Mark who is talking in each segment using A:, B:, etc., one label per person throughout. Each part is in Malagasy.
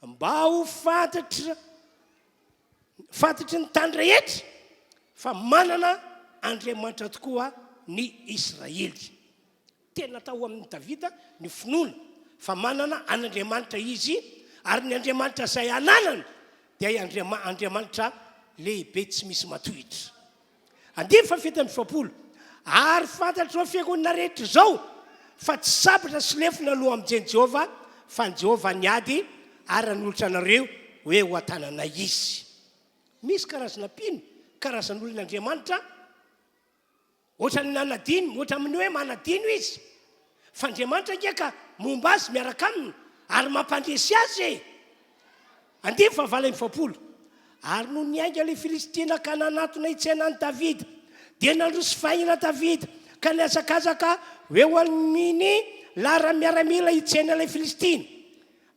A: mba ho fantatry ny tany rehetra fa manana Andriamanitra tokoa ny Israely. Tena tao amin'ny Davida ny finoana fa manana an'Andriamanitra izy, ary ny Andriamanitra izay ananany dia Andriamanitra lehibe tsy misy matohitra. 7:7 ary fantatrao fiangonana rehetra izao fa tsy sabatra sy lefina aloha amin'izay Jehova, fa ny Jehova niady ary hanolotra anareo hoe ho atanana izy. Misy karazana pino, karazan'olon'Andriamanitra, ohatra ny nanadino, ohatra amin'ny hoe manadino izy, fa Andriamanitra ngiaka momba azy miaraka aminy ary mampandresy azy. 9:20 ary no niainga ilay Filistina ka nanatona hitsena any Davida, dia nandroso fahinana Davida ka niazakazaka hoe ho amin'ny lara-miaramila hitsena ilay Filistina.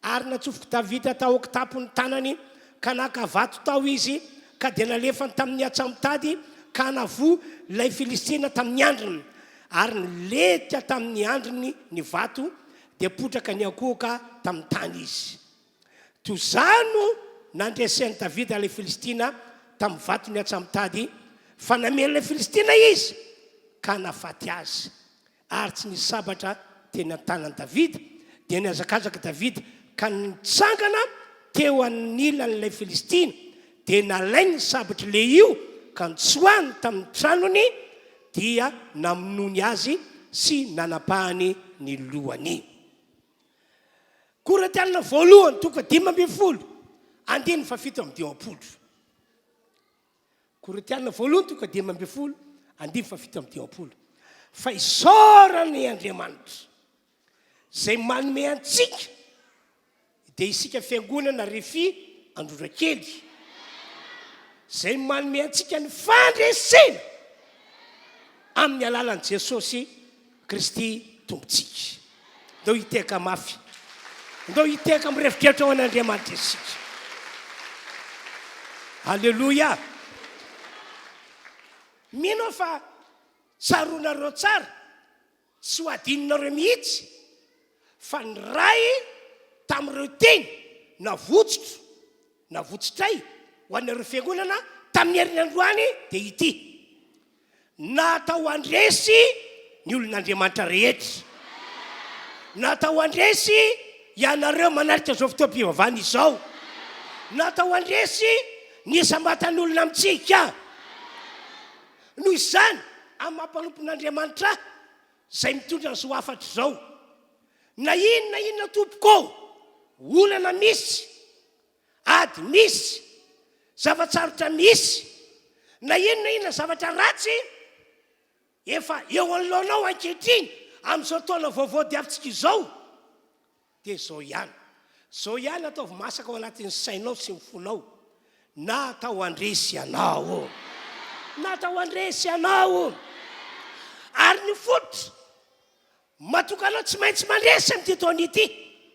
A: Ary natsofoka Davida tao okitapony tanany ka naka vato tao izy ka dia nalefany tamin'ny atsamotady ka navo ilay Filistina tamin'ny andriny, ary niletika tamin'ny andriny ny vato dia potraka ny akohoka tamin'ny tany izy. Toy izany no nandresen'i Davida ilay Filistina tamin'ny vato ny atsamotady, fa namely ilay Filistina izy ka nafaty azy, ary tsy nisy sabatra teny an-tanan'i Davida. Dia niazakazaka Davida ka nitsangana teo anilan'ilay Filistina, dia nalainy ny sabatra le io ka nitsoahany tamin'ny tranony, dia namonony azy sy nanapahany ny lohany. Korintianina voalohany 5:12 andiny fa 7:20. Korintianina voalohany 5:12 andiny fa 7:20. Fa isaorany Andriamanitra zay manome antsika dia isika fiangonana RHEFI Androndrakely, zay manome antsika ny fandresena amin'ny alalan'i Jesosy Kristy tompontsika. Ndao hiteka mafy, ndao hiteka mirefitreritra ao an'Andriamanitra isika. Halleluja. Mino fa tsaronareo tsara, tsy ho adininareo mihitsy fa ny ray tamin'ireo teny navotsitray ho anareo fiangonana tamin'ny herinandroany dia ity: natao andresy ny olon'Andriamanitra rehetra, natao andresy ianareo manaritra zao fotoam-pivavahana izao, natao andresy ny sambatany olona amintsika. Noho izany amin'ny mampanompon'Andriamanitra izay mitondra ny zo afatra izao, na inona tompoko, olana misy, ady misy, zavatsarotra misy, na inona zavatra ratsy efa eo anoloanao ankehitriny amin'izao taona vaovao diavintsika izao, dia zao ihany ataovy masaka ao anatin'ny sainao sy ny fonao: natao andresy ianao, natao andresy ianao. Ary ny fototra matoka anao tsy maintsy mandresy amin'ity taona ity,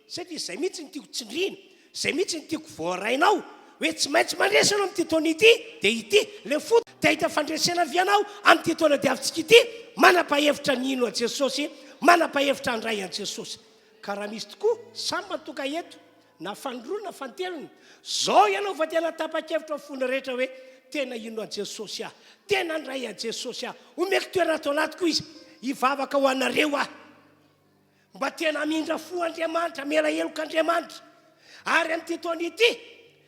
A: satria izay mihitsy ny tiako tsindrina, izay mihitsy ny tiako voarainao hoe tsy maintsy mandresy anao amin'ity taona ity. Dia ity le fototra dia hita fandresena avy ianao amin'ity taona diavintsika ity, manapa-hevitra ny ino a Jesosy, manapa-hevitra andray an Jesosy. Ka raha misy tokoa samy matoka eto, na fandroana na fantelony, zao ianao fa tena tapa-kevitra amin'ny fona rehetra hoe tena ino a Jesosy aho, tena andray a Jesosy aho, omeko toerana atao anatiko izy, hivavaka ho anareo aho, mba tena mindra fo Andriamanitra, mela helok'Andriamanitra. Ary amin'ity taona ity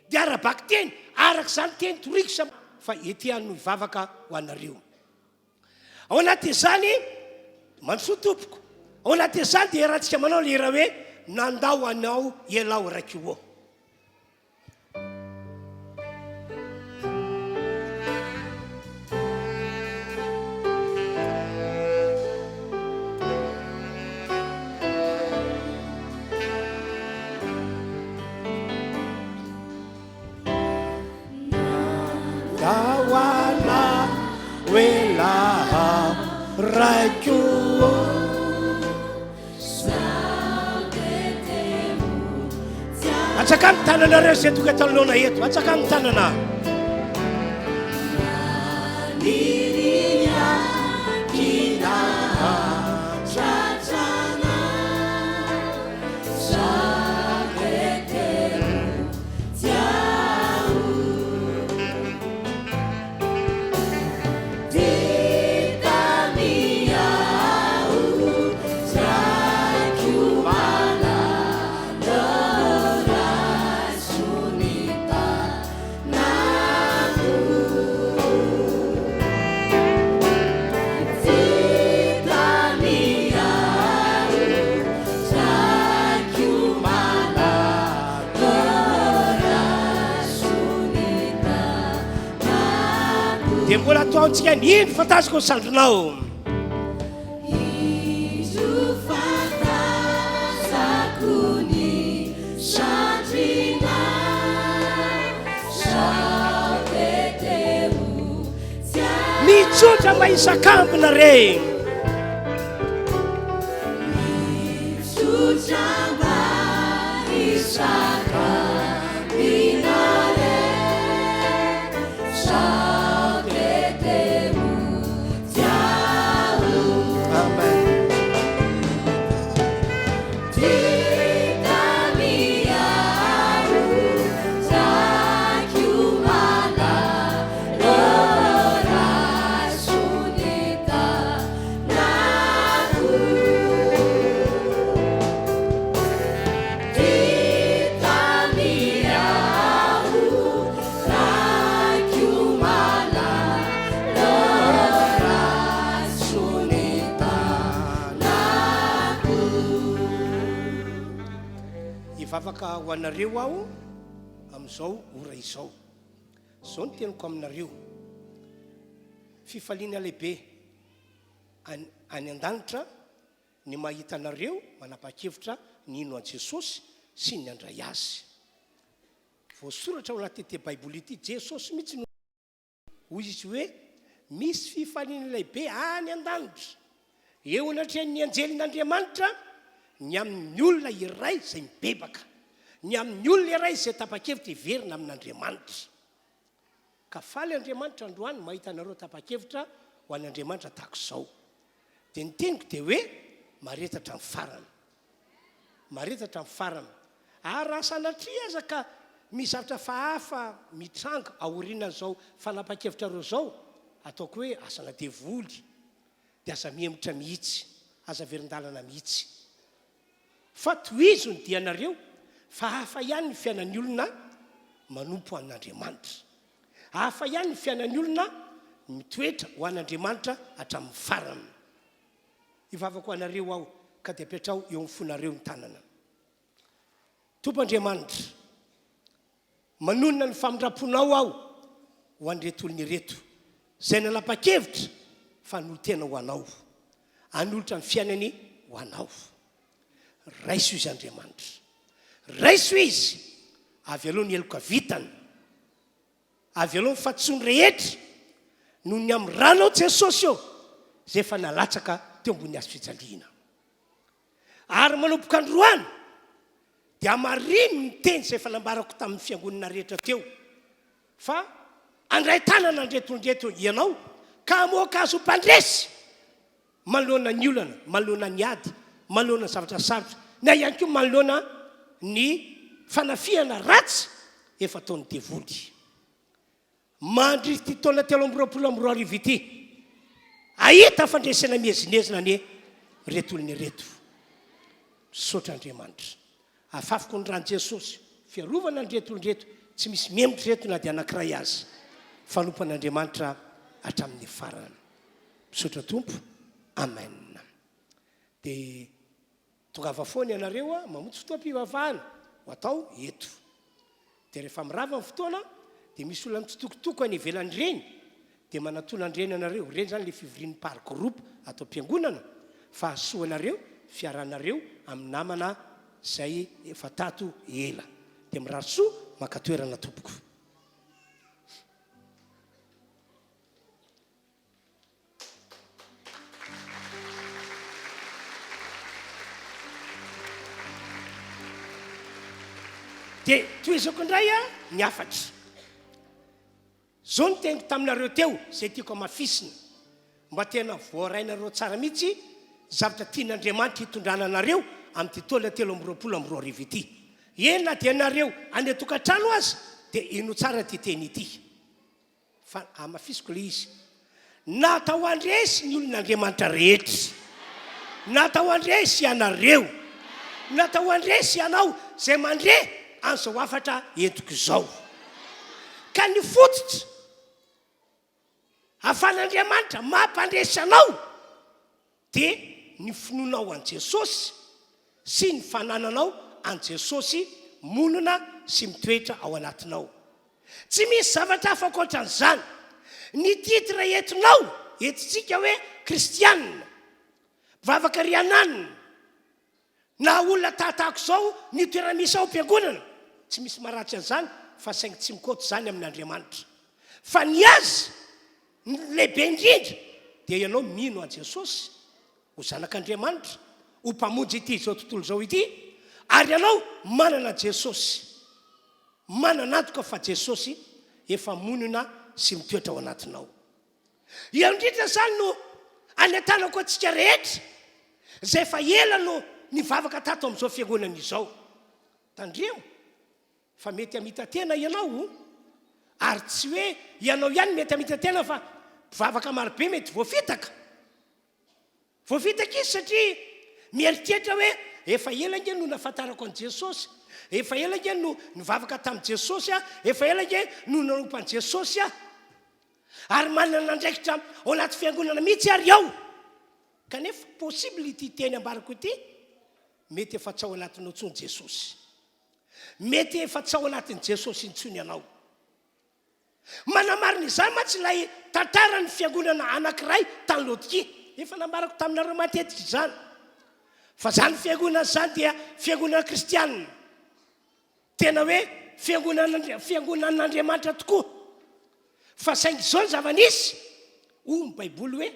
A: dia arabaky teny, arak'izany teny toriko fa ety no hivavaka ho anareo. Ao anatin'izany mandroso tompoko, ao anatin'izany dia rahantsika manao le raha hoe nandao anao ialao raiky ho. Dawana wela raiky atsaka amin'ny tananareo izay toka talonona eto, atsaka amin'ny tanana. dia mbola ataontsika ny ino fantasiko ny sandronao. Mitsotra mba isakambina regny. Vavaka ho anareo aho amin'izao ora izao. Izao ny teniko aminareo. Fifaliana lehibe any an-danitra ny mahita anareo manapa-kevitra ny ino an Jesosy sy ny andray azy. Voasoratra ao anaty baiboly ity, Jesosy mihitsy no hoy izy hoe misy fifaliana lehibe any an-danitra eo anatrehan'ny anjelin'Andriamanitra ny amin'ny olona iray izay mibebaka, ny amin'ny olona iray izay tapa-kevitra hiverina amin'Andriamanitra. Ka faly Andriamanitra androany mahita anareo tapa-kevitra ho an'Andriamanitra tahaka izao. Dia ny teniko dia hoe maretatra amin'ny farany. Maretatra amin'ny farany. Ary raha sanatria aza ka misy zavatra fahafa mitranga aorianan'izao fanapa-kevitra reo izao, ataoko hoe asana devoly, dia aza miemotra mihitsy, aza verin-dalana mihitsy. Fa tohizo ny dianareo fa hafa ihany ny fiainan'ny olona manompo an'Andriamanitra. Hafa ihany ny fiainan'ny olona mitoetra ho an'Andriamanitra hatramin'ny farany. Ivavako anareo aho ka dia apetrao eo amin'ny fonareo ny tanana. Tompoandriamanitra, manonona ny famindraponao aho ho an'ireto olona ireto izay nanapa-kevitra fa nolotena ho anao, hanolotra ny fiainany ho anao. Raiso izy Andriamanitra, raiso izy avy aloha ny eloka vitany, avy aloha ny fatsony rehetra noho ny amin'ny ranao Jesosy eo izay efa nalatsaka teo ambony hazo fijaliana. Ary manomboka androany dia marino ny teny izay efa nambarako tamin'ny fiangonana rehetra teo fa andray tanana andretondreto ianao ka hamoaka azo mpandresy manoloana ny olana, manoloana ny ady, manoloana zavatra sarotra, na ihany koa manoloana ny fanafihana ratsy efa ataon'ny devoly. Mandry ty taona 324 ity, ahita fandresena mihezinezina ny reto olona reto. Misaotra Andriamanitra, afafako ny rano Jesosy, fiarovana ny reto olona reto, tsy misy miembotra reto na dia anankiray azy, fanompan'Andriamanitra hatramin'ny farany. Misaotra Tompo, amen. Dia tongava foana ianareo mamontsy fotoam-pivavahana ho atao eto. Dia rehefa mirava ny fotoana dia misy olona mitsitokotoko any ivelany reny, dia manatona andreny anareo. Reny zany le fivorian'ny par groupe atao am-piangonana, fa hasoanareo fiaranareo amin'ny namana izay efa tato ela. Dia mirarosoa mankatoerana tompoko. Dia toizako indray ny afatra. Zao ny teniko taminareo teo, izay tiako amafisina, mba tena voarainareo tsara mihitsy zavatra tian'Andriamanitra hitondrana anareo amin'ny taona 324 ity. Ena dia nareo any tokantrano azy dia ino tsara ty teny ity. Fa amafisiko le izy. Natao andresy ny olon'Andriamanitra rehetra. Natao andresy ianareo. Natao andresy ianao izay mandre an'izao afatra entiko izao. Ka ny fototra ahafahan'Andriamanitra mampandresy anao dia ny finoanao an Jesosy sy ny fanananao an Jesosy monona sy mitoetra ao anatinao. Tsy misy zavatra hafa ankoatran'izany. Ny titre entinao entsika hoe kristianina, vavaka riananina, na olona tahatako zao ny toerana misy ao am-piangonana, tsy misy maratsy an'izany fa saingy tsy mikoto zany amin'Andriamanitra. Fa ny azy ny lehibe indrindra dia ianao mino a Jesosy ho zanak'Andriamanitra, ho mpamonjy ity zao tontolo zao ity, ary ianao manana Jesosy, manana antoka fa Jesosy efa monina sy mitoetra ao anatinao. Io indrindra zany no anentanako antsika rehetra zay efa ela no nivavaka tato amin'izao fiangonana izao. Tandremo fa mety hamita tena ianao, ary tsy hoe ianao ihany mety hamita tena fa mpivavaka marobe mety voafitaka izy, satria mieritreritra hoe efa ela nge no nafantarako an' Jesosy, efa ela nge no nivavaka tamin'i Jesosy a, efa ela nge no nanompo an' Jesosy a, ary manana andraikitra ao anaty fiangonana mihitsy ary ao. Kanefa possible ity teny ambarako ity mety efa tsy ao anatinao intsony Jesosy, mety efa tsy ao anatin'ny Jesosy intsony ianao. Manamarina izany mantsy ilay tantara ny fiangonana anankiray tany Laodikia, efa nambarako taminareo matetika izany, fa zany fiangonana zany dia fiangonana kristianina, tena hoe fiangonan'Andriamanitra tokoa. Fa saingy izao ny zava-nisy, ny Baiboly hoe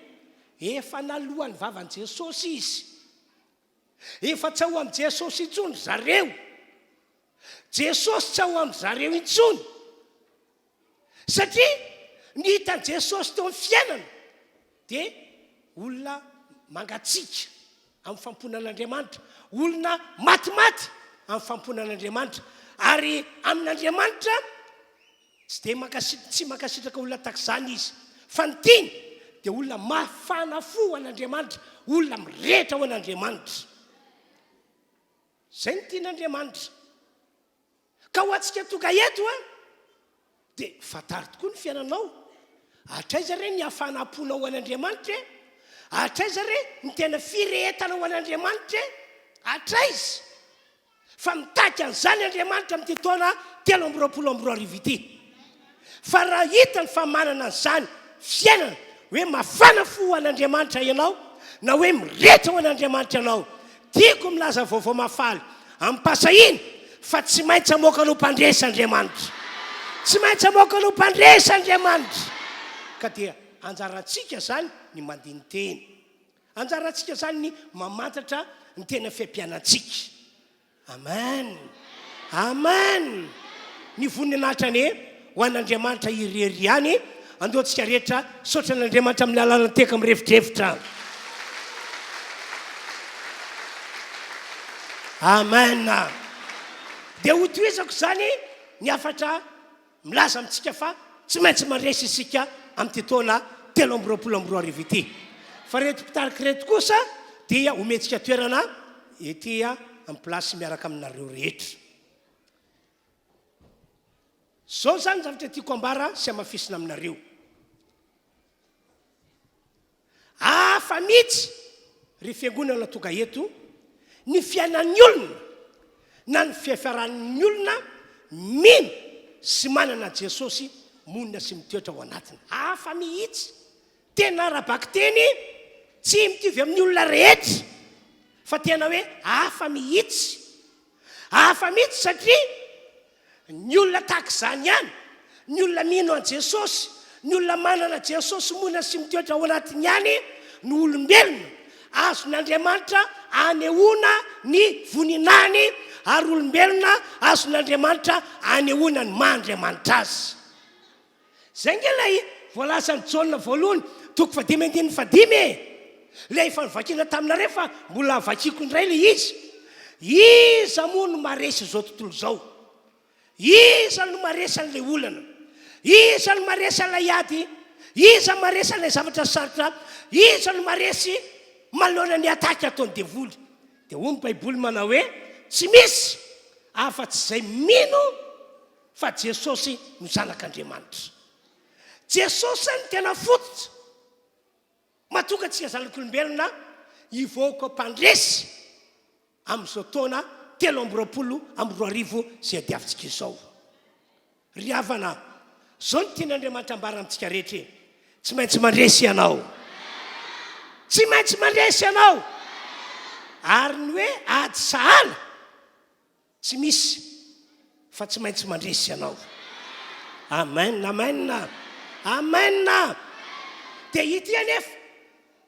A: efa nalohan'ny vavan'i Jesosy izy, efa tsy ao amin'i Jesosy intsony zareo, Jesosy tsy ao amin'ny zareo intsony, satria ny hitan'i Jesosy teo amin'ny fiainana dia olona mangatsika amin'ny famponan'Andriamanitra, olona matimaty amin'ny famponan'Andriamanitra, ary amin'Andriamanitra tsy mankasitraka olona tak'izany izy, fa ny tiany dia olona mafana fo an'Andriamanitra, olona mirehitra ho an'Andriamanitra. Zay ny tian'Andriamanitra. Ka ho antsika tonga eto dia fatary tokoa ny fiainanao. Hatraiza re ny hafanam-ponao ho an'Andriamanitra, hatraiza re ny tena firehetana ho an'Andriamanitra, hatraiza fa mitaky an'izany Andriamanitra amin'ity taona 2024 ity. Fa raha hitany fa manana an'izany fiainana hoe mafana fo ho an'Andriamanitra ianao, na hoe mirehetra ho an'Andriamanitra ianao, tiako milaza vaovao mafaly ampasahiny fa tsy maintsy hamoaka no mpandresa Andriamanitra, tsy maintsy hamoaka no mpandresa Andriamanitra. Ka dia anjarantsika zany ny mandiny teny, anjarantsika zany ny mamantatra ny tena fiampianantsika. Amen, amen. Ny voninahitra ny ho an'Andriamanitra iriry ihany, andeontsika rehetra saotra an'Andriamanitra amin'ny alalany teka mirefitrefitra. Amen. Dia ho toizako zany ny afatra milaza amintsika fa tsy maintsy mandresy isika amin'ity taona 2024 ity. Fa reto mpitariky reto kosa dia ometsika toerana ety amin'ny plasy miaraka aminareo rehetra. Zao zany zavatra tiako ambara sy amafisina aminareo. Hafa mihitsy ry fiangonana tonga eto ny fiainan'ny olona na ny fiafaran'ny olona mino sy manana Jesosy monina sy mitoetra ao anatiny. Hafa mihitsy, tena rabaky teny tsy mitovy amin'ny olona rehetra, fa tena hoe hafa mihitsy, hafa mihitsy satria ny olona tahaka izany ihany, ny olona mino an Jesosy, ny olona manana Jesosy monina sy mitoetra ao anatiny ihany no olombelona azon'Andriamanitra anehoana ny voninahiny, ary olombelona azon'Andriamanitra anehoana ny maha-Andriamanitra azy. Zay nge lay voalaza ny Jaona voalohany 5:5 lay efa nivakina taminareo fa mbola vakiko indray le izy. Iza moa no maresy zao tontolo zao? Iza no maresy an'ilay olana? Iza no maresy an'ilay ady? Iza maresy an'ilay zavatra sarotra? Iza no maresy manoloana ny ataky ataony devoly? Dia hoy ny Baiboly manao hoe tsy misy afa-tsy izay mino fa Jesosy no zanak'Andriamanitra. Jesosy ny tena fototra mahatonga antsika zanak'olombelona hivoaka mpandresy amin'izao taona 2024 izay adiavintsika izao. Ry havana, zao ny tian'Andriamanitra ambara amintsika rehetra. tsy maintsy mandresy ianao, tsy maintsy mandresy ianao, ary ny hoe ady sahala tsy misy fa tsy maintsy mandresy ianao. Amen, amen, amen. Dia ity anefa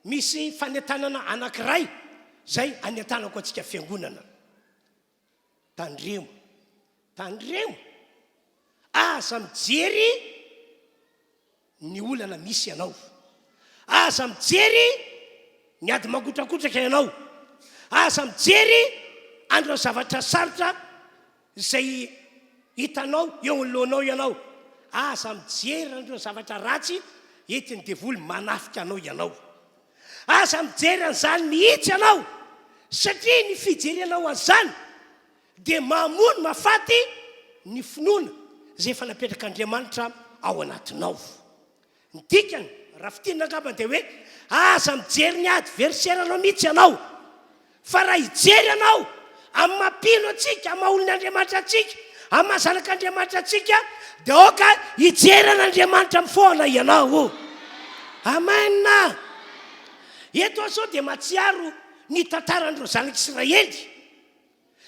A: misy fanetanana anankiray zay anetanako antsika fiangonana. Tandremo, aza mijery ny olana misy ianao, aza mijery ny ady magotrakotraka ianao, aza mijery andro zavatra sarotra zay hitanao eo alohanao ianao, aza mijery andro zavatra ratsy entiny devoly manafika anao ianao, aza mijery an'izany mihitsy ianao, satria ny fijerenao an'izany dia mamono mafaty ny finoana zay efa napetraka ao anatinao. Ny dikany raha fitiana angamba dia hoe aza mijery ny adversaire-nao mihitsy ianao, fa raha hijery ianao amin'ny mampino atsika, amin'ny maha-olon'Andriamanitra atsika, amin'ny mahazanak'Andriamanitra atsika, dia aoka hijery an'Andriamanitra mifoana ianao. Amen. Eto aso dia matsiaro ny tantarandreo zanak'Israely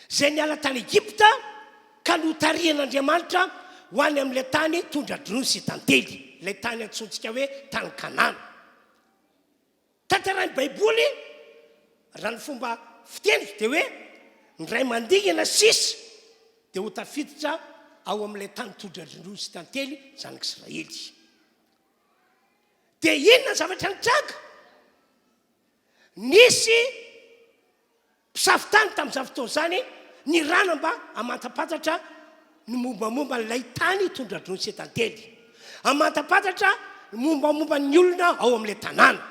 A: zay niala tany Egypta ka notarihana ho any amin'ilay tany tondra-droa sy tantely, ilay tany antsontsika hoe tany Kanana. Tantaran'ny Baiboly raha ny fomba fiteny dia hoe ny ray mandingana sisa dia ho tafiditra ao amin'ilay tany tondra-droa sy tantely zanak'Israely. Dia inona zavatra nitranga? Nisy mpisafitany tamin'izany fotoana izany ny rana mba amantapatatra ny mombamomba n'ilay tany tondra-droa sy tantely, amantapatatra ny mombamomba ny olona ao amin'ilay tanàna.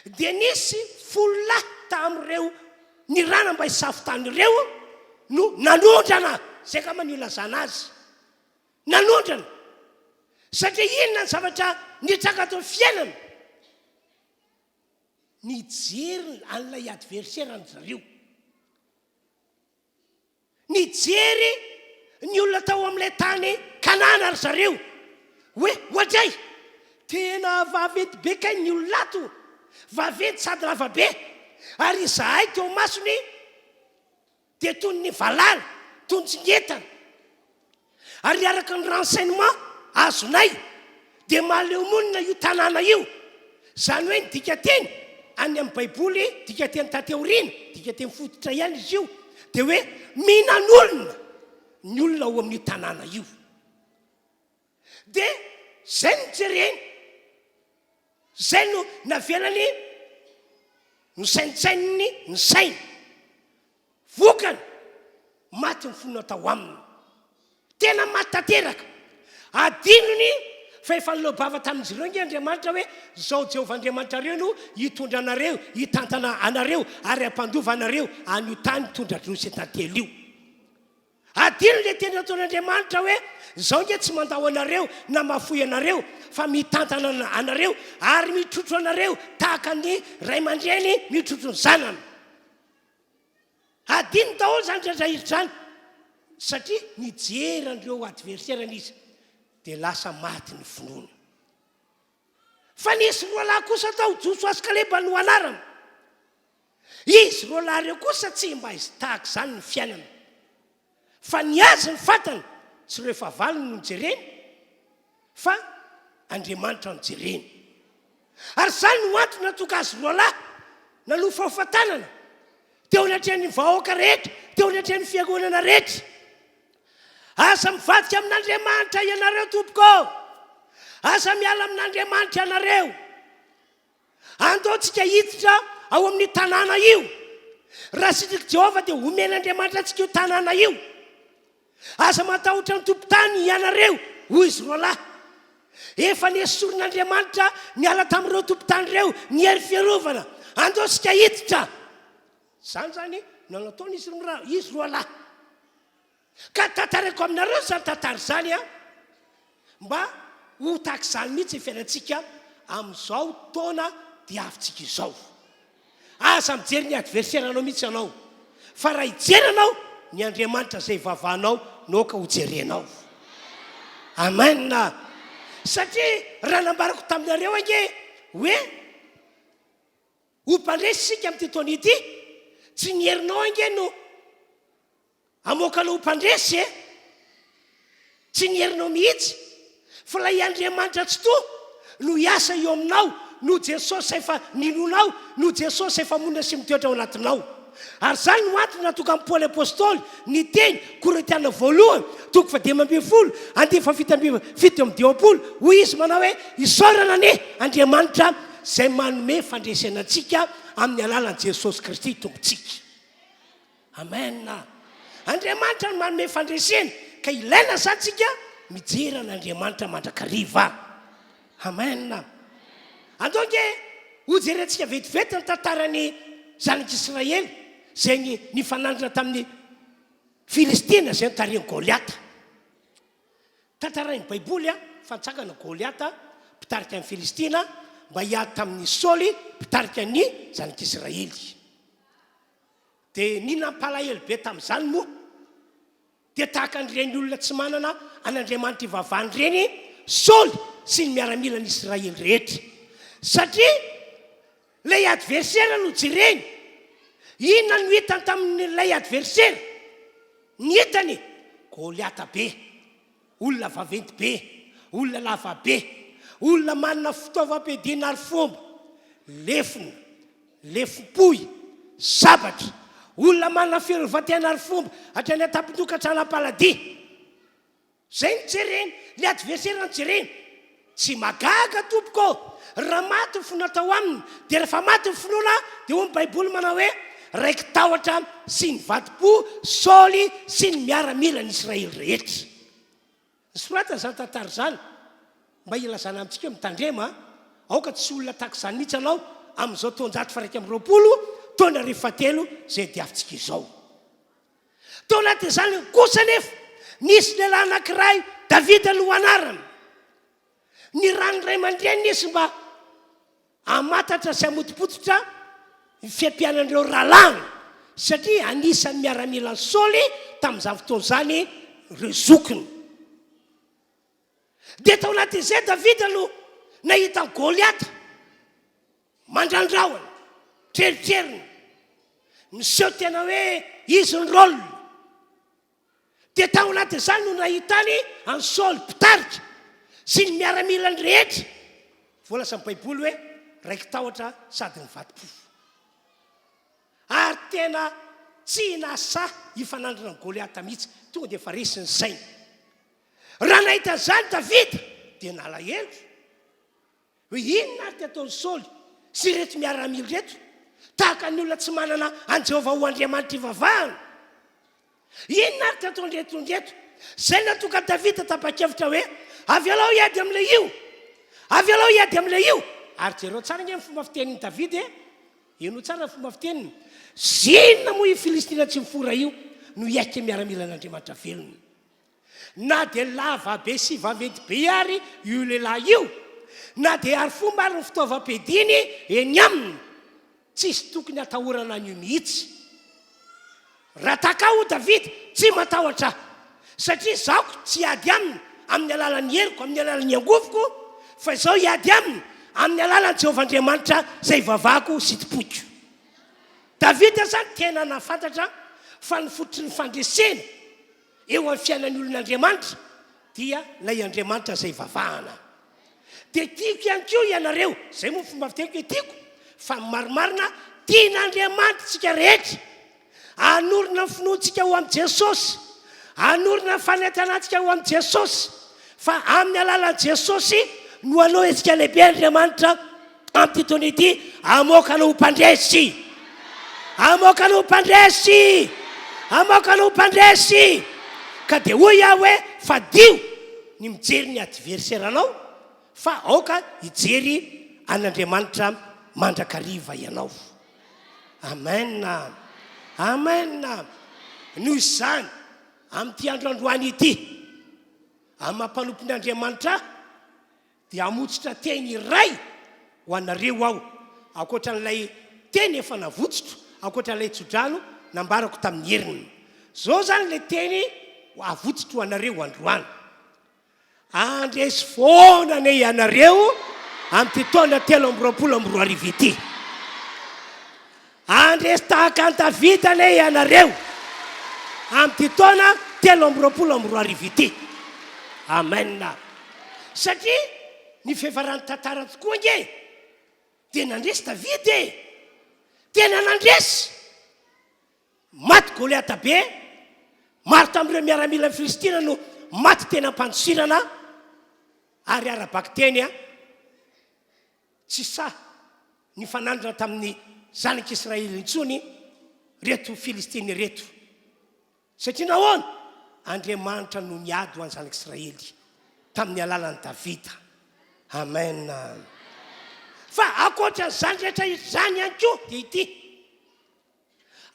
A: Dia nisy folahy tamin'ireo ny rana mba hisafitany ireo no nanondrana, zay ka manio lazana azy, nanondrana satria inona ny zavatra nitranga tao fiainana? Nijery an'ilay adversaire ny zareo, nijery ny olona tao amin'ilay tany Kanana ry zareo, hoe ohatray tena vaventy be kay ny ololato, vaventy sady lava be, ary izahay teo masony dia toy ny valala, toy ny tsingetana, ary araka ny renseignement azonay dia mahaleo monina io tanàna io. Zany hoe ny dika teny any amin'ny Baiboly, dika teny tateoriana, dika teny fototra ihany izy io, dia hoe mihinan'olona ny olona ao amin'ny tanàna io. Dia zay no jereny, zay no navelany ny saintsaininy ny saina, vokany maty ny fonona tao aminy, tena maty tanteraka. Adinony fa efa nilobava tamin'izy ireo nge Andriamanitra hoe zao Jehovah Andriamanitra reo no hitondra anareo, hitantana anareo ary hampandova anareo an'io tany tondra-droa sy tantely io. Adino le teny ataon'Andriamanitra hoe zao nge tsy mandao anareo na mafoy anareo, fa mitantana anareo ary mitrotro anareo tahaka ny ray aman-dreny mitrotro ny zanany. Adino daholo zany rehetra zany, satria nijery andreo adversaire izy dia lasa maty ny finoana. Fa nisy roa lahy kosa tao Josoa Kaleba no anarany. Izy roa lahy reo kosa tsy mba izy tahaka izany ny fiainana, fa ny azy ny fantany tsy ireo efa valiny no jereny, fa Andriamanitra no jereny. Ary zany no antony natonga azy roa lahy nanohy fahafantarana teo anatrehan'ny vahoaka rehetra, teo anatrehan'ny fiangonana rehetra. Asa mivadika amin'Andriamanitra ianareo tompoko, asa miala amin'Andriamanitra ianareo, andaontsika hiditra ao amin'ny tanàna io. Raha sitrika Jehovah dia omen'Andriamanitra antsika io tanàna io. Asa matahotra ny tompon-tany ianareo, hoy izy roa lahy. Efa niesorin'Andriamanitra niala tamin'ireo tompon-tany ireo, ny hery fiarovana, andaontsika hiditra. Zany zany nanataony izy roa lahy. Ka tantarako aminareo zany tantara zany mba ho tahaka izany mihitsy fiainantsika amin'izao taona dia avintsika izao. Aza mijery ny adversaire anao mihitsy anao, fa raha hijery anao ny Andriamanitra zay vavahanao naoka ho jerenao. Amen. satria raha nambarako taminareo ange hoe ho mpandresy sika amin'ity taona ity tsy ny herinao ange no amoakanao ho mpandresy e tsy ny herinao mihitsy fa lay Andriamanitra tsy to no hiasa eo aminao no Jesosy efa ninonao no Jesosy efa monina sy mitoetra ao anatinao ary zany no antony natoka amin'ny Paoly apôstôly ny teny Korintiana voalohany toko 10:10 andiny 7:7 hoy izy manao hoe isaorana ane Andriamanitra zay manome fandresena antsika amin'ny alalan'i Jesosy Kristy tompontsika. Amen. Andriamanitra no manome fandresena ka ilaina zantsika mijery an'Andriamanitra mandrakariva. Amen. Andonge ho jerentsika vetivety ny tantarany zanak'Israely zay ny fanandrina tamin'ny Filistina zay tariny Goliata. Tantarany Baiboly fatsakana Goliata mpitarika amin'ny Filistina mba hiady tamin'ny Saoly mpitarika ny zanak'Israely. Dia ny nampalahelo be tamin'izany moa dia tahaka an'ireny olona tsy manana an'Andriamanitra ivavahany ireny Saoly sy ny miaramila ny Israely rehetra. Satria lay adversaire no jereny inona no hitany tamin'ilay adversaire ny hitany Goliata be, olona vaventy be, olona lava be, olona manana fitaovam-piadiana ary fomba, lefina, lefim-poy, sabatra, olona manana fiarovan-tena ary fomba hatrany atampin-tokantrano Alahady. Zay ny jereny, le adversaire no jereny. Tsy magaga tompoko raha maty ny finoana tao aminy dia rehefa maty ny finoana dia ho ny Baiboly manao hoe raiky tahotra sy ny vadi-po Saoly sy ny miaramila ny Israely rehetra. Soratana zany tantara zany mba ilazana amintsika mitandrema aoka tsy olona tahaka izany mihitsy anao amin'izao taonjato fa 120 taona 2007 zay diavintsika izao. Tao anatin'izany kosa nefa nisy lehilahy anankiray Davida no anarany. Ny ranoray aman-dreny nisy mba amatatra sy amotipototra ny fiampianan'ireo rahalahy satria anisan'ny miaramila ny Saoly tamin'izany fotoana izany ireo zokiny. Dia tao anatin'izay Davida no nahita Goliata mandrandraony, treritreriny, miseho tena hoe izy ny rôlina. Dia tao anatin'izany no nahitany any Saoly mpitarika sy ny miaramila ny rehetra. Voalaza amin'ny Baiboly hoe raiky tahotra sady ny vadi-po. Ary tena tsy nasa hifanandrina ny Goliata mihitsy tonga dia efa resy ny sainy. Raha nahita zany Davida dia nalahelo hoe inona ary ataon'ny Saoly sy reto miaramila reto tahaka ny olona tsy manana an Jehovah ho Andriamanitra ivavahana. Inona ary ataon'ny reto ny reto. Zay natoka Davida tapa-kevitra hoe avy alao hiady amin'ilay io, avy alao hiady amin'ilay io. Ary jereo tsara nge ny fomba fitenin'ny Davida eno tsara ny fomba fiteniny. Zinona moa io Filistina tsy mifora io no hiaika miaramila an'Andriamanitra velony. Na dia lava be sy vaventy be ary io lehilahy io, na dia ary fomba ary ny fitaovam-piadiany eny aminy, tsisy tokony atahorana an'io mihitsy. Raha takao Davida tsy matahotra satria zako tsy hiady aminy amin'ny alalan'ny heriko, amin'ny alalan'ny angovoko, fa izao hiady aminy amin'ny alalan'i Jehovah Andriamanitra zay vavako sy topoiko. Davida zany tena nafantatra fa ny fototry ny fandresena eo amin'ny fiainan'ny olon'Andriamanitra dia lay Andriamanitra zay vavahana. Dia tiako ihany koa ianareo, zay moa fomba fiteniko hoe tiako, fa marimarina tian'Andriamanitra tsika rehetra, anorina ny finoantsika ho amin'ny Jesosy, anorina ny fanentanantsika ho amin'ny Jesosy, fa amin'ny alalan'i Jesosy no anao etsika lehibe Andriamanitra amin'ity taona ity amoakana ho mpandresy, amoakana ho mpandresy, amoakana ho mpandresy. Ka dia hoy aho hoe fadio ny mijery ny adversaire anao fa aoka hijery an'Andriamanitra mandrakariva ianao. Amen. Amen. Noho izany amin'ity andro androany ity amin'ny mampanompon'Andriamanitra dia hamotsitra teny iray ho anareo aho ankoatran'ilay teny efa navotsotro, ankoatran'ilay tsodrano nambarako tamin'ny heriny. Zao zany ilay teny avotsotro ho anareo androany. andresy foana ne ianareo amin'ny taona 3 ity. Andresy tahaka an-Davida ne ianareo amin'ny taona 3 ity. Amen. Satria ny fiavarany tantara tokoa nge dia nandresy Davida e, tena nandresy. Maty Goliata be, maro tamin'ireo miaramila ny Filistina no maty tena ampanositrana, ary arabaky teny tsy sa ny fanandrana tamin'ny zanak'Israely intsony reto Filistiny reto. Satria nahoana? Andriamanitra no niady ho an'ny zanak'Israely tamin'ny alalan'ny Davida. Amen. Fa akoatran'izany rehetra izany ihany koa dia ity,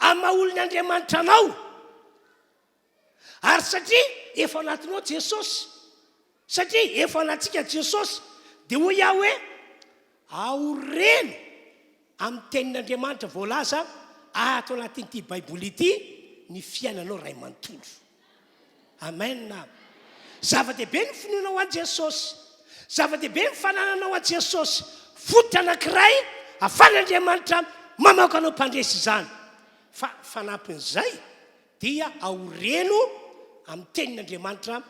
A: amaolon'ny Andriamanitra anao, ary satria efa anatinao Jesosy, satria efa anatsika Jesosy, dia hoy aho hoe aoreno amin'ny tenin'Andriamanitra voalaza ato anatin'ity Baiboly ity ny fiainanao ray manontolo. Amen. Zava-dehibe ny finoanao an Jesosy, zava-dehibe ny fanananao an Jesosy, fototra anankiray ahafahan'Andriamanitra mamoaka anao mpandresy izany. Fa fanampin'izay dia aoreno amin'ny tenin'Andriamanitra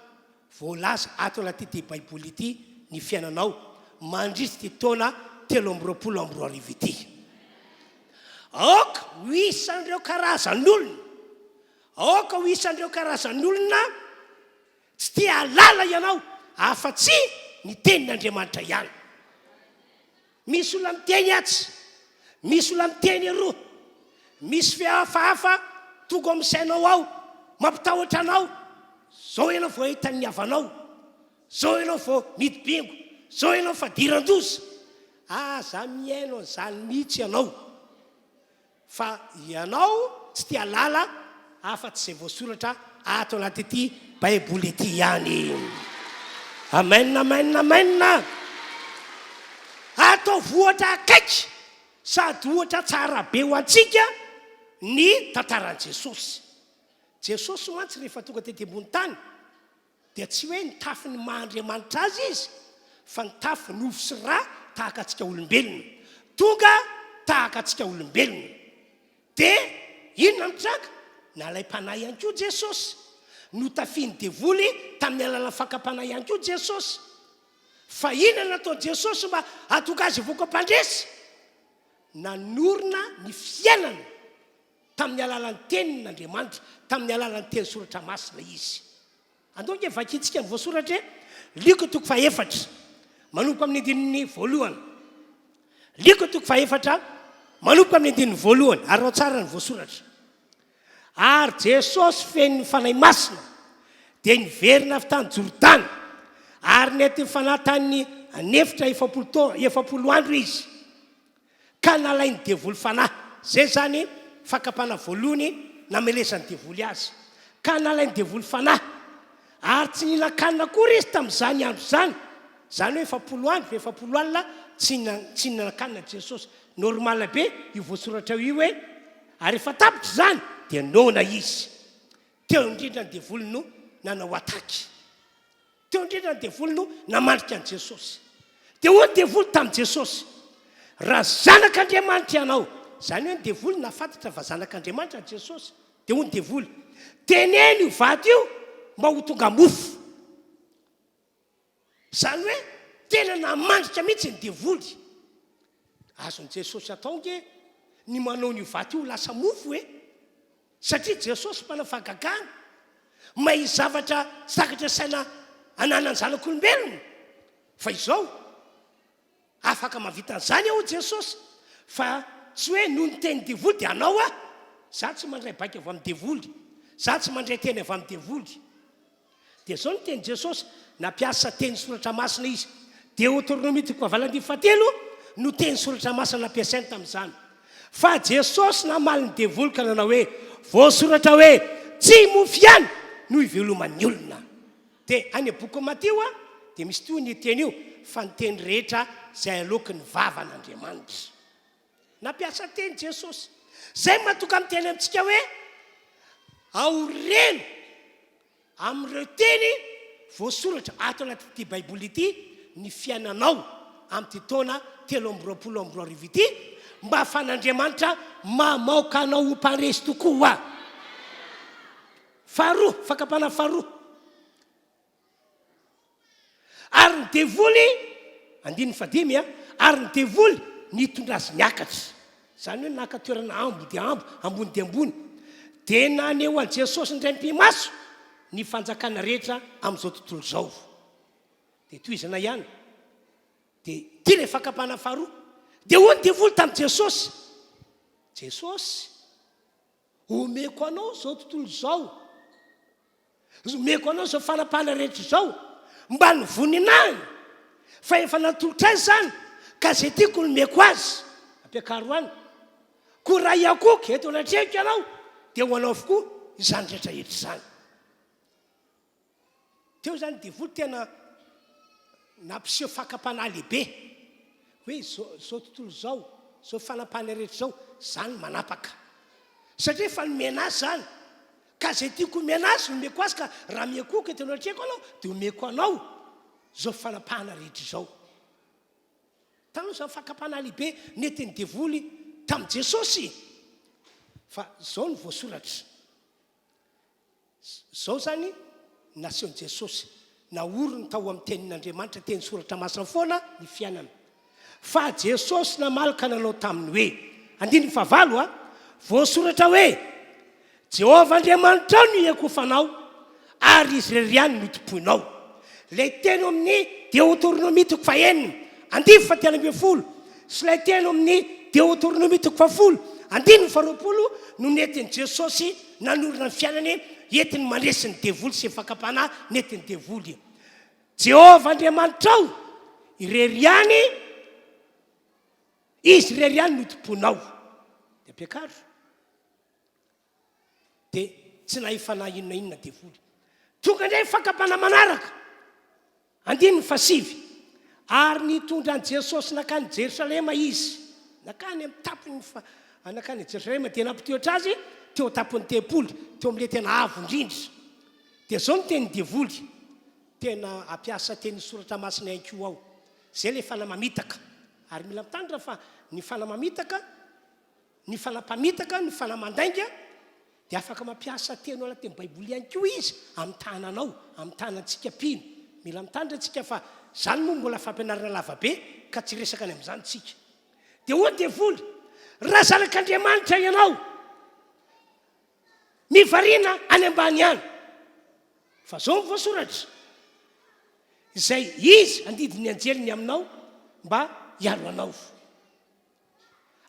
A: voalaza ato anatin'ity Baiboly ity ny fiainanao mandritsy ty taona 3 ity. Aoka ho isan'ireo karazan'olona, aoka ho isan'ireo karazan'olona tsy tia halala ianao afa-tsy ny tenin'Andriamanitra ihany. Misy olona miteny atsy, misy olona miteny roa, misy fihafahafa tonga amin'ny sainao ao, mampitahotra anao. Zao ianao vao hitan'ny havanao, zao ianao vao midibingo, zao ianao fa diran-doza. Za miaino an'izany mihitsy ianao, fa ianao tsy tia lala afa-tsy izay voasoratra ato anatyity Baiboly ity ihany. Amen, amen, amen. Atao vohatra akaiky sady ohatra tsara be ho antsika ny tantaran'i Jesosy. Jesosy mantsy rehefa tonga tety ambony tany dia tsy hoe nitafy ny maha-Andriamanitra azy izy, fa nitafy ny ovy sy ra tahaka antsika olombelona, tonga tahaka antsika olombelona. Dia inona mitranga? Nalay-panahy ihany koa Jesosy, notafiny devoly tamin'ny alalan'ny fakapanahy ihany koa Jesosy. Fa inona natao Jesosy mba hatonga azy voaka mpandresy? Nanorina ny fiainana tamin'ny alalan'ny tenin'Andriamanitra, tamin'ny alalan'ny teny soratra masina izy. Andao nge vakintsika ny voasoratra liko toko faefatra manomboka amin'ny andininy voalohany, liko toko faefatra manomboka amin'ny andininy voalohany, ary tsara ny voasoratra. Ary Jesosy feny ny fanahy masina dia niverina avy tany Jordana, ary nety fanatany anefitra 40 andro izy, ka nalainy devoly fanahy. Zay zany fakapana voalohany namelezany devoly azy, ka nalainy devoly fanahy, ary tsy ninakanina kory izy tamin'izany andro zany. Zany hoe 40 andro, 40 alina tsy ninakanina Jesosy. Normal be io voasoratra io hoe, ary efa tapitra zany dia nona izy. Teo indrindra ny devoly no nanao ataky, teo indrindra ny devoly no namandrika an Jesosy. Dia hoy ny devoly tamin'i Jesosy, raha zanak'Andriamanitra ianao, zany hoe ny devoly nafantatra fa zanak'Andriamanitra an Jesosy. Dia hoy ny devoly, teneny io vato io mba ho tonga mofo. Zany hoe tena namandrika mihitsy ny devoly. Azon'i Jesosy atao nge ny manao ny vato io lasa mofo e, satria Jesosy mpanafahagagana, mahay zavatra sakatra saina ananany zanak'olombelona. Fa izao afaka mahavita an'izany aho Jesosy, fa tsy hoe noho ny teny devoly dia anao za tsy mandray baika avy amin'ny devoly, za tsy mandray teny avy amin'ny devoly. Dia zao ny teny Jesosy, nampiasa teny soratra masina izy. Deutéronomie 7 no teny soratra masina nampiasainy tamin'izany. Fa Jesosy namaly ny devoly ka nanao hoe, voasoratra hoe tsy mofy ihany no iveloman'ny olona. Dia any boky Mateo dia misy toy ny teny io, fa ny teny rehetra izay aloky ny vavan'Andriamanitra. Nampiasa teny Jesosy. Zay mahatonga amin'ny teny amintsika hoe aoreno amin'ireo teny voasoratra ato anaty baiboly ity ny fiainanao amin'ty taona 324 ity mba afan'Andriamanitra mamaoka anao ho mparesy tokoa. Faharoa, fakapana faharoa. Ary ny devoly, andiny fadimy ary ny devoly nitondra azy niakatra. Zany hoe naka toerana ambo dia ambo, ambony dia ambony. Dia naneo an Jesosy ny raim-pimaso ny fanjakana rehetra amin'izao tontolo izao. Dia toizana ihany. Dia ty le fakapana faharoa. Dia hoy ny devoly tamin'i Jesosy. Jesosy, omeko anao izao tontolo izao. Omeko anao izao fanapahana rehetra izao. Mba ny voninany. Fa efa natolotra azy zany. Ka zay tiako no meko azy. Ampiakaro any. Ko raha iakoky eto anatrehiko ianao. Dia ho anao avokoa izany rehetrarehetra izany. Teo zany devoly tena nampiseho fakapana lehibe. Hoe zao tontolo izao, zao fanapahana rehetra izao, zany manapaka. Satria efa nomena azy zany. Ka zay tiako nomena azy no meko azy ka raha miakoky eto anatrehiko anao dia omeko anao zao fanapahana rehetra izao. Tanao zany fakapana lehibe nentin'ny devoly tamin'i Jesosy. Fa zao no voasoratra. Zao zany nasehon'i Jesosy. Naorony tao amin'ny tenin'Andriamanitra teny soratra masina foana ny fiainana. Fa Jesosy namalaka nanao taminy hoe, andiny fahavalo voasoratra hoe, Jehovah Andriamanitra no iakofanao ary izy irery ihany no tomponao. Lay teny amin'ny Deutéronomie 9:10 sy lay teny amin'ny Deutéronomie 10:20 no nentin'i Jesosy nanorona ny fiainany entiny mandresy ny devoly sy fakapana nentin'ny devoly. Jehovah Andriamanitrao irery ihany, izy irery ihany no tomponao. Dia ampiakaro. Dia tsy nahifana inona inona devoly. Tonga indray fakapana manaraka. Andiny fasivy. Ary nitondra an Jesosy nakany Jerusalema izy. Nakany amin'ny tapony nakany Jerusalema dia nampitoetra azy teo tapony tempolo, teo amin'ilay tena avo indrindra. Dia zao no teny devoly. Tena ampiasa teny soratra masina ihany ao. Zay le fanamamitaka. Ary mila mitandra fa ny fanamamitaka, ny fanampamitaka, ny fanamandainga dia afaka mampiasa teny ao anatin'ny baiboly ihany koa izy amin'ny tananao, amin'ny tanantsika pino. Mila mitandra antsika fa zany moa mbola fampianarana lavabe ka tsy resaka any amin'izany tsika. Dia hoy ny devoly, raha zanak'Andriamanitra ianao, mivariana any ambany any. Fa zao ny voasoratra. Izay izy andidiny anjeliny aminao mba hiaro anao.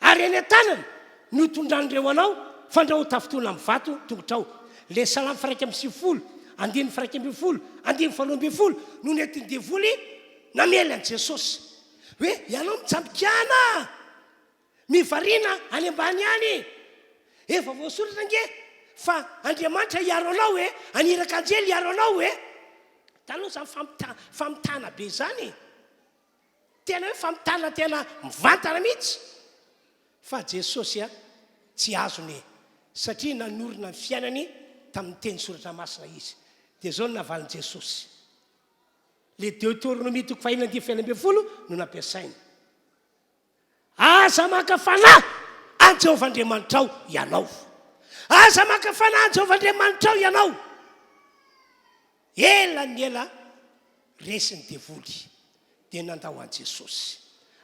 A: Ary eny an-tanany no tondrandreo anao fandraho tafitona amin'ny vato tongotrao. Le Salamy 1:20, andiny 1:20, andiny 2:20 no nentin'ny devoly namely an Jesosy. Hoe ianao mitsambikiana, mivariana any ambany any. Efa voasoratra nge fa Andriamanitra hiaro anao hoe, aniraka anjely hiaro anao hoe. Tanao zany famitana be zany. Tena hoe famitana tena mivantana mihitsy. Fa Jesosy tsy azony satria nanorona ny fiainany tamin'ny teny soratra masina izy. Dia zao no navalin'i Jesosy. Le Deutéronomie 9:20 no nampiasainy. Aza maka fanahy an Jehovah Andriamanitrao ianao. Aza maka fanahy an Jehovah Andriamanitrao ianao. Ela ny ela resin'ny devoly dia nandao an Jesosy.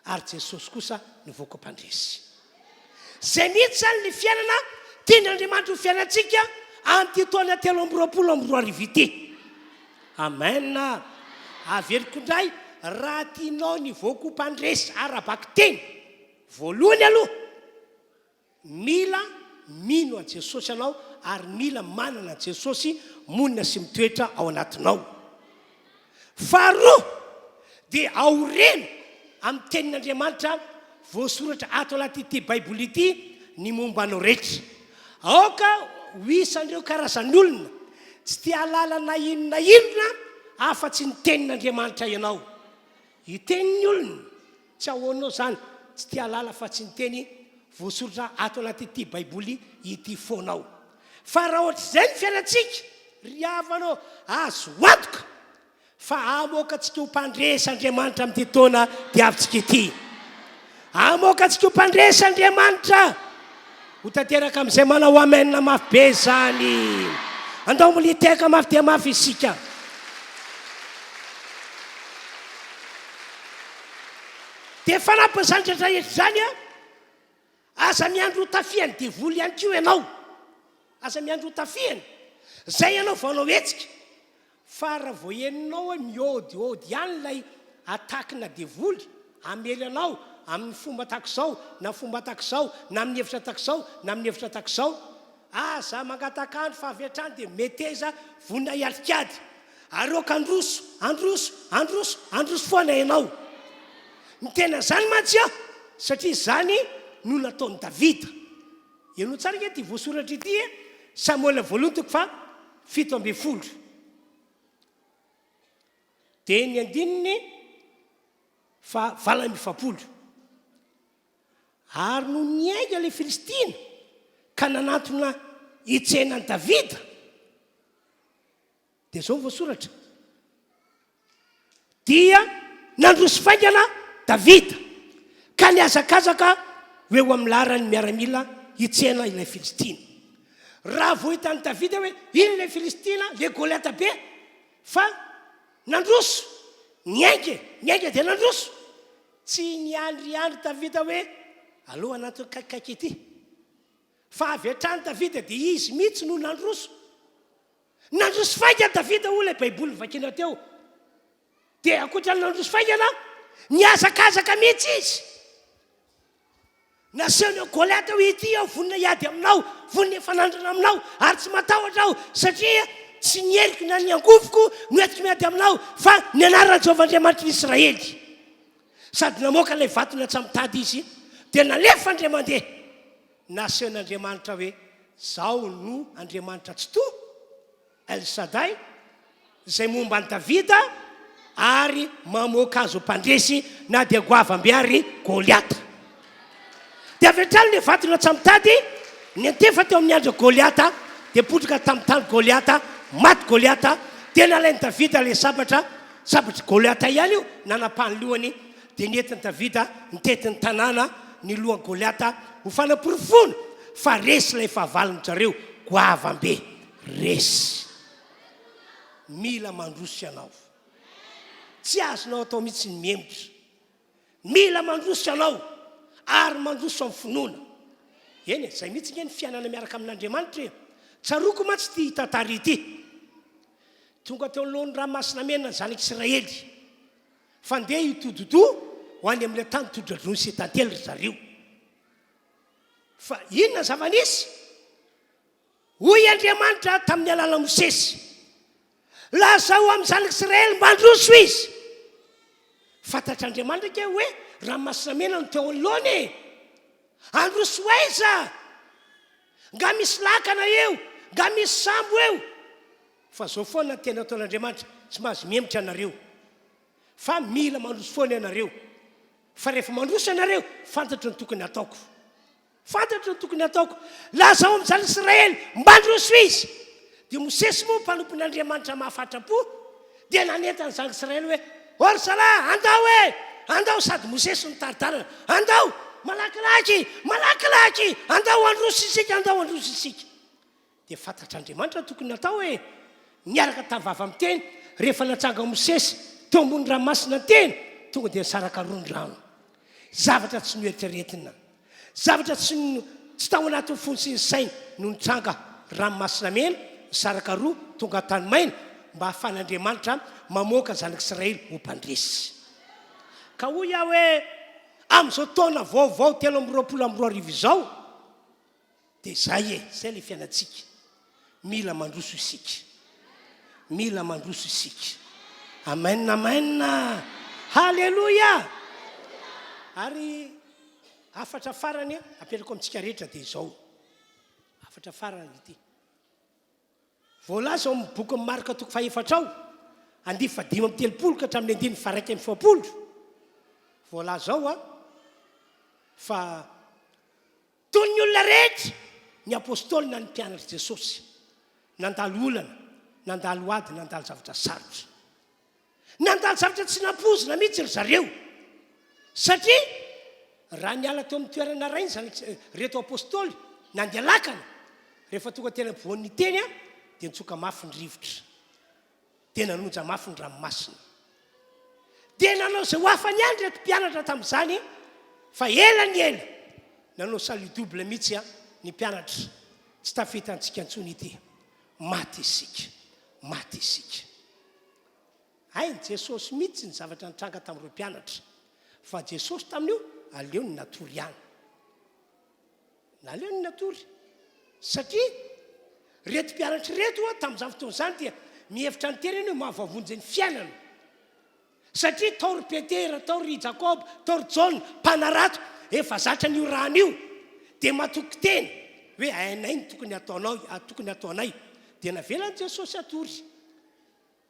A: Ary Jesosy kosa nivoaka mpandresy. Zay mihitsy zany ny fiainana tian'Andriamanitra ho fiainantsika amin'ity taona 324 ity. Amen. Averiko indray raha tianao nivoaka ho mpandresy arabaky teny. Voalohany aloha mila mino an Jesosy anao ary mila manana an Jesosy monina sy mitoetra ao anatinao. Faharoa dia aoreno amin'ny tenin'Andriamanitra voasoratra ato anaty baiboly ity ny momba anao rehetra. Aoka ho isan'ireo karazan'olona tsy tia lalana inona inona afa-tsy ny tenin'Andriamanitra ianao. Itenin'ny olona tsy ahoanao zany tsy tia lala fa tsy ny teny voasoratra ato anaty baiboly ity foanao. Fa raha ohatr'izay ny fiainantsika, ry havanao azo antoka fa amoaka antsika ho mpandresa Andriamanitra amin'ity taona diavintsika ity. Amoaka antsika ho mpandresa Andriamanitra ho tanteraka amin'izay manao amen mafy be zany. Andao militeka mafy dia mafy isika. Dia fanampiny zany rehetra zany aza miandro ho tafiany devoly ihany koa ianao. Aza miandro ho tafiany. Zay ianao vao anao hetsika. Fa raha vao heninao hoe miôdiôdy ihany ilay atakina devoly, amely anao amin'ny fomba takizao, na fomba takizao, na amin'ny hevitra takizao, na amin'ny hevitra takizao, aza mangatakandro fa avy hatrany dia meteza vonina hialikady. Aroka androso foana ianao. Ny tena zany mantsy satria zany no nataony Davida. Ianao tsara nge ty voasoratra ity Samuel voalohany toko fa 17. Dia ny andininy fa 20. Ary no niainga ilay Filistina ka nanantona hitsenan'i Davida. Dia zao voasoratra. Dia nandroso faingana Davida ka niazakazaka hoe ho amin'ny larany miaramila hitsena ilay Filistina. Raha vao hitan'i Davida hoe ino ilay Filistina, ilay Goliata be, fa nandroso, niainga dia nandroso. Tsy niandry Davida hoe aloha anaty kaikaiky ity. Fa avy hatrany Davida dia izy mihitsy no nandroso. Nandroso faingana Davida ho ilay Baiboly vakina teo. Dia ankoatra ny nandroso faingana, niazakazaka mihitsy izy. Nasehony Goliata ho ity aho, vonina hiady aminao, vonina fanandrana aminao, ary tsy matahotra aho satria tsy nieriko na niangovoko noetiko miady aminao, fa ny anarana Jehovah-Andriamanitra Israely. Sady namoaka ilay vatona tsy mitady izy, dia nalefa Andriamandeha. Nasehon'Andriamanitra hoe zao no Andriamanitra tsy toa, El Shaddai, izay momba ny Davida ary mamoaka azy ho mpandresy na dia goavambiary Goliata. Dia avy hatrany ilay vatona tsy mitady nyantefa teo amin'ny andro Goliata, dia potroka tamin'ny tany Goliata, maty Goliata. Dia nalain'i Davida ilay sabatra Goliata ihany io, nanapahany lohany. Dia nentin'i Davida nitetin'ny tanàna ny lohan'i Goliata ho fanaporofoana fa resy ilay fahavalony zareo, goavambe resy. Mila mandroso ianao, tsy azonao atao mihitsy ny miemotra. Mila mandroso ianao ary mandroso amin'ny finoana. Eny zay mihitsy nge ny fiainana miaraka amin'Andriamanitra. Tsaroko mantsy ty tantara ity. Tonga teo alohan'ny ranomasina mena ny zanak'Israely, fandeha hitododo ho any amin'ilay tany todradrony sy tantely zareo. Fa inona zava-nisy? Hoy Andriamanitra tamin'ny alala Mosesy, lazao amin'ny zanak'Israely mandroso izy. Fantatr'Andriamanitra ke hoe ranomasina mena no teo anoloany. Androso aiza? Nga misy lakana eo, nga misy sambo eo. Fa zao foana tena ataon'Andriamanitra, tsy mahazo miemotra ianareo, fa mila mandroso foana ianareo. Fa rehefa mandroso ianareo, fantatro ny tokony ataoko. Fantatro ny tokony ataoko. Lazao amin'ny zanak'Israely mandroso izy. Dia Mosesy moa mpanompon'Andriamanitra mahafatra-po, dia nanentana ny zanak'Israely hoe orsala, andao sady Mosesy no taritarana, andao malakilaky, andao androso isika. Dia fantatr'Andriamanitra tokony atao hoe niaraka tavava amin'ny teny. Rehefa natsanga Mosesy teo ambony ranomasina teny, tonga dia nisaraka roa ny rano. Zavatra tsy noeritreretina, zavatra tsy tao anatin'ny fony sy ny sainy no nitsanga ranomasina mena, nisaraka roa tonga tany maina, mba ahafan'Andriamanitra mamoaka zanak'Israely ho mpandresy. Ka hoy aho hoe amin'izao taona vaovao 322 izao, dia zay ilay fiainantsika. Mila mandroso isika. Amen. Halleluja. Ary afatra farany apetrako amintsika rehetra dia izao. Afatra farany ity. Voalaza ao amin'ny boky ny Marka toko 4 andifa 5:30 ka hatramin'ny 9:1. Voalaza ao fa toy ny olona rehetra ny apôstôly na ny mpianatra Jesosy, nandalo olana, nandalo ady, nandalo zavatra sarotra. nandalo zavatra tsy nampozina mihitsy ry zareo satria raha niala teo amin'ny toerana rainy zany reto apôstôly nandeha lakana rehefa tonga tena voan'ny teny a dia nitsoka mafy ny rivotra dia nanonja mafy ny ranomasina dia nanao zay ho afany any reto mpianatra tamin'izany fa ela ny ela nanao salut double mihitsy a ny mpianatra tsy tafetantsika antsony ity maty isika hainy Jesosy mihitsy ny zavatra nitranga tamin'ireo mpianatra fa Jesosy tamin'io aleo ny natory ihany naleo ny natory satria reto mpianatra reto a tamin'izany fotoan'izany dia mihevitra ny tena hoe mahavavonjy ny fiainana satria tao ry Petera, tao ry Jakob, tao ry Jaona mpanarato efa zatra n'io rahana io dia matoky teny hoe ainay ny tokony ataonay dia navelany Jesosy atory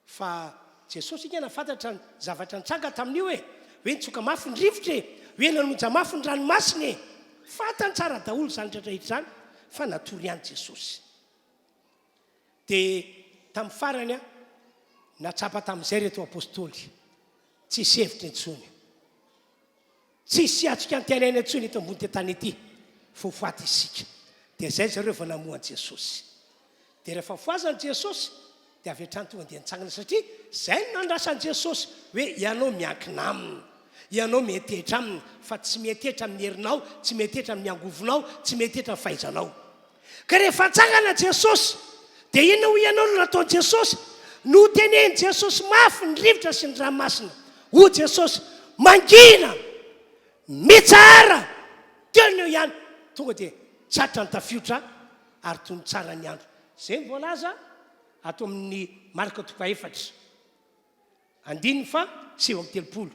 A: fa Jesosy iny nafantatra ny zavatra nitranga tamin'io hoe nitsoka mafy ny rivotra hoe nanonja mafy ny ranomasina fantany tsara daholo zany rehetrarehetra zany fa natory ihany Jesosy dia tamin'ny farany a natsapa tamin'izay reto apôstôly tsy sevitra intsony tsy siatsika antenaina intsony eto ambony tany ity fa faty isika dia zay zareo efa namoan Jesosy dia rehefa foazany Jesosy dia avy hatrany tonga dia nitsangana satria zay no nandrasan'i Jesosy hoe ianao miankina aminy ianao mihetehitra aminy fa tsy mihetehitra amin'ny herinao tsy mihetehitra amin'ny angovinao tsy mihetehitra amin'ny fahaizanao ka rehefa ntsangana Jesosy dia inona ho ianao no nataon'i Jesosy no teneny Jesosy mafy ny rivotra sy ny ranomasina ho Jesosy mangina mitsara teneo ihany tonga dia tsatra ny tafiotra ary toy ny tsara ny andro zay ny voalaza ato amin'ny marika 2:7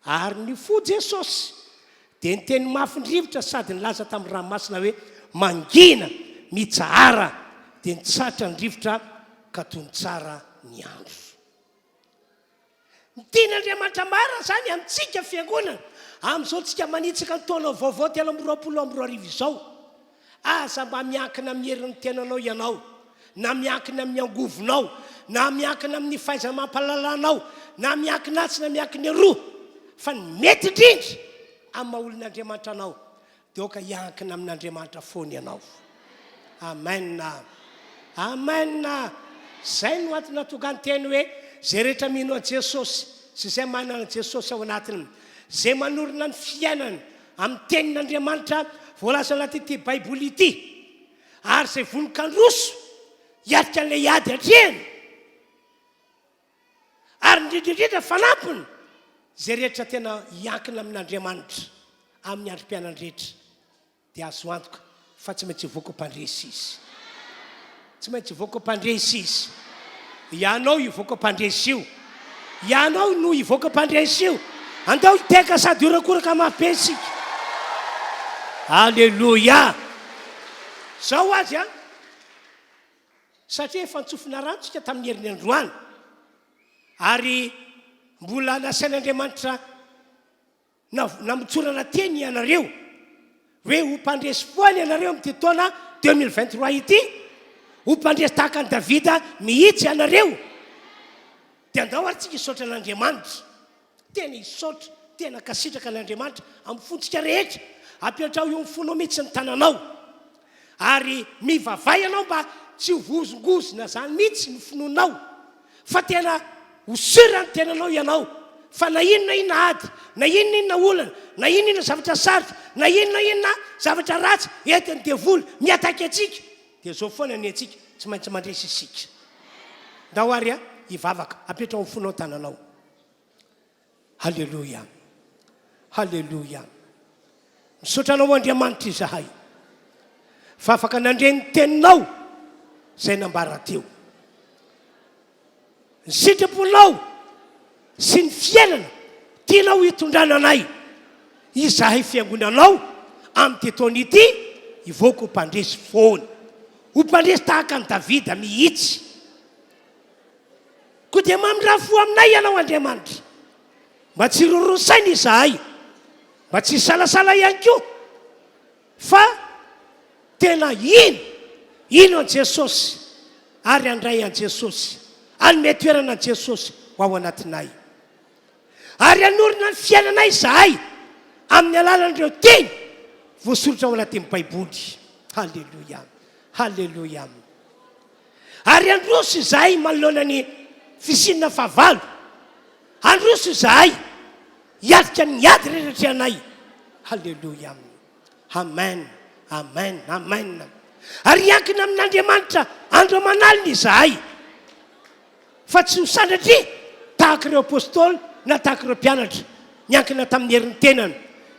A: ary ny fo Jesosy dia niteny mafy ny rivotra sady nilaza tamin'ny ranomasina hoe mangina mitsara dia nitsatra ny rivotra ka toy ny tsara ny andro ny tian'Andriamanitra marina zany amintsika fiangonana amin'izao tsika manitsaka ny taona vaovao 2024 izao aza mba miankina amin'ny herin'ny tenanao ianao na miankina amin'ny angovinao na miankina amin'ny fahaizana mampahalalanao na miankina atsy na miankina roa fa ny mety indrindra amin'ny maha-olon'Andriamanitra anao dia oka hiankina amin'Andriamanitra foana ianao amen zay no antony natonga ny teny hoe zay rehetra mino a Jesosy sy zay manana Jesosy ao anatiny zay manorina ny fiainana amin'ny tenin'Andriamanitra voalaza anaty ity baiboly ity ary zay vonin-kandroso hiatrika an'ilay ady hatrehany ary indrindrindrindra fanampiny zay rehetra tena hiankina amin'Andriamanitra amin'ny androm-piainany rehetra dia azo antoka fa tsy maintsy hivoaka mpandresy izy tsy maintsy hivoaka mpandresy izy ianao hivoaka mpandresy io ianao no hivoaka mpandresy io andao hiteka sady iorakoraka mafy isika alleloia zao azy a satria efa nitsofina rantsika tamin'ny herin'ny androany ary mbola nasain'Andriamanitra namitsorana teny ianareo hoe ho mpandresy foany ianareo amin'ity taona 2023 ity ho mpandresy tahaka ny Davida mihitsy ianareo dia andao ary tsika hisaotra an'Andriamanitra tena hisaotra tena kasitraka an'Andriamanitra amin'ny fontsika rehetra ampiatrao eo mifonao mihitsy ny tananao ary mivavay ianao mba tsy hovozongozona zany mihitsy ny finoanao fa tena hosira ny tenanao ianao fa na inona ady na inona olana na inona zavatra sarotra na inona zavatra ratsy entiny devoly miataka atsika dia zao foana ny atsika tsy maintsy mandresy isika ndao ary a hivavaka apetrao amin'ny fonao tananao halleloia misaotranao Andriamanitra izahay fa afaka nandreny teninao zay nambara teo ny sitraponao sy ny fiainana tianao hitondrana anay izahay fiangonanao amin'ny taona ity hivoaka ho mpandresy foana ho mpandresy tahaka ny Davida mihitsy koa dia mamindra-fo aminay ianao Andriamanitra mba tsy rorosaina izahay mba tsy salasala ihany koa fa tena ino an Jesosy ary andray an Jesosy anome toerana an Jesosy ho ao anatinay. Ary anorina ny fiainanay zahay amin'ny alalan'ireo teny voasolotra ao anatin'ny baiboly. Halleloia, halleloia. Ary androso zahay manoloana ny fisinana fahavalo. Androso zahay hiadika ny ady rehetra anay. Halleloia, amen, amen, amen. Ary hiankina amin'Andriamanitra andro amanalina izahay fa tsy ho sanatry tahaka ireo apôstôly na tahaka ireo mpianatra niankina tamin'ny herin'ny tenany,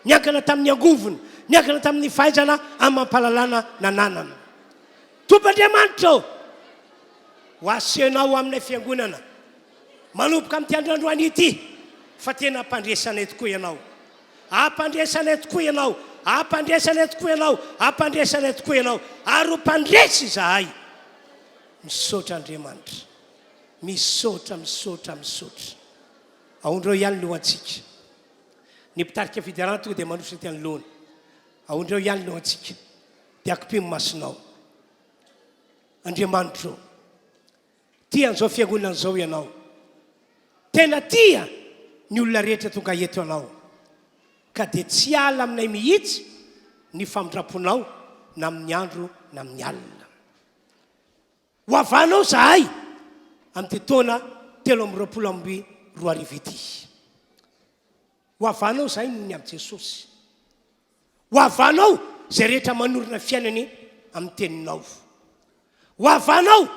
A: niankina tamin'ny angovony, niankina tamin'ny fahaizana amin'ny mampalalana nananana. Tompandriamanitra ho asehnao aminay fiangonana manomboka amin'ity androandroany ity fa tena ampandresanay tokoa ianao, ampandresanay tokoa ianao, ampandresanay tokoa ianao, ampandresanay tokoa ianao. Ary ho mpandresy izahay. Misaotra Andriamanitra, misaotra, misaotra, misaotra. Aondreo ihany lohantsika. Ny mpitarika fidirana tonga dia manositra ty anoloana. Aondreo ihany lohantsika. Dia akopimo masonao. Andriamanitra, tia an'izao fiangonana izao ianao. Tena tia ny olona rehetra tonga eto anao. Ka dia tsy ala aminay mihitsy ny famindraponao na amin'ny andro na amin'ny alina. Ho avanao zahay amin'ny taona 2024 ity. Ho avanao zahay noho ny amin'ny Jesosy. Ho avanao zay rehetra manorina fiainany amin'ny teninao. Ho avanao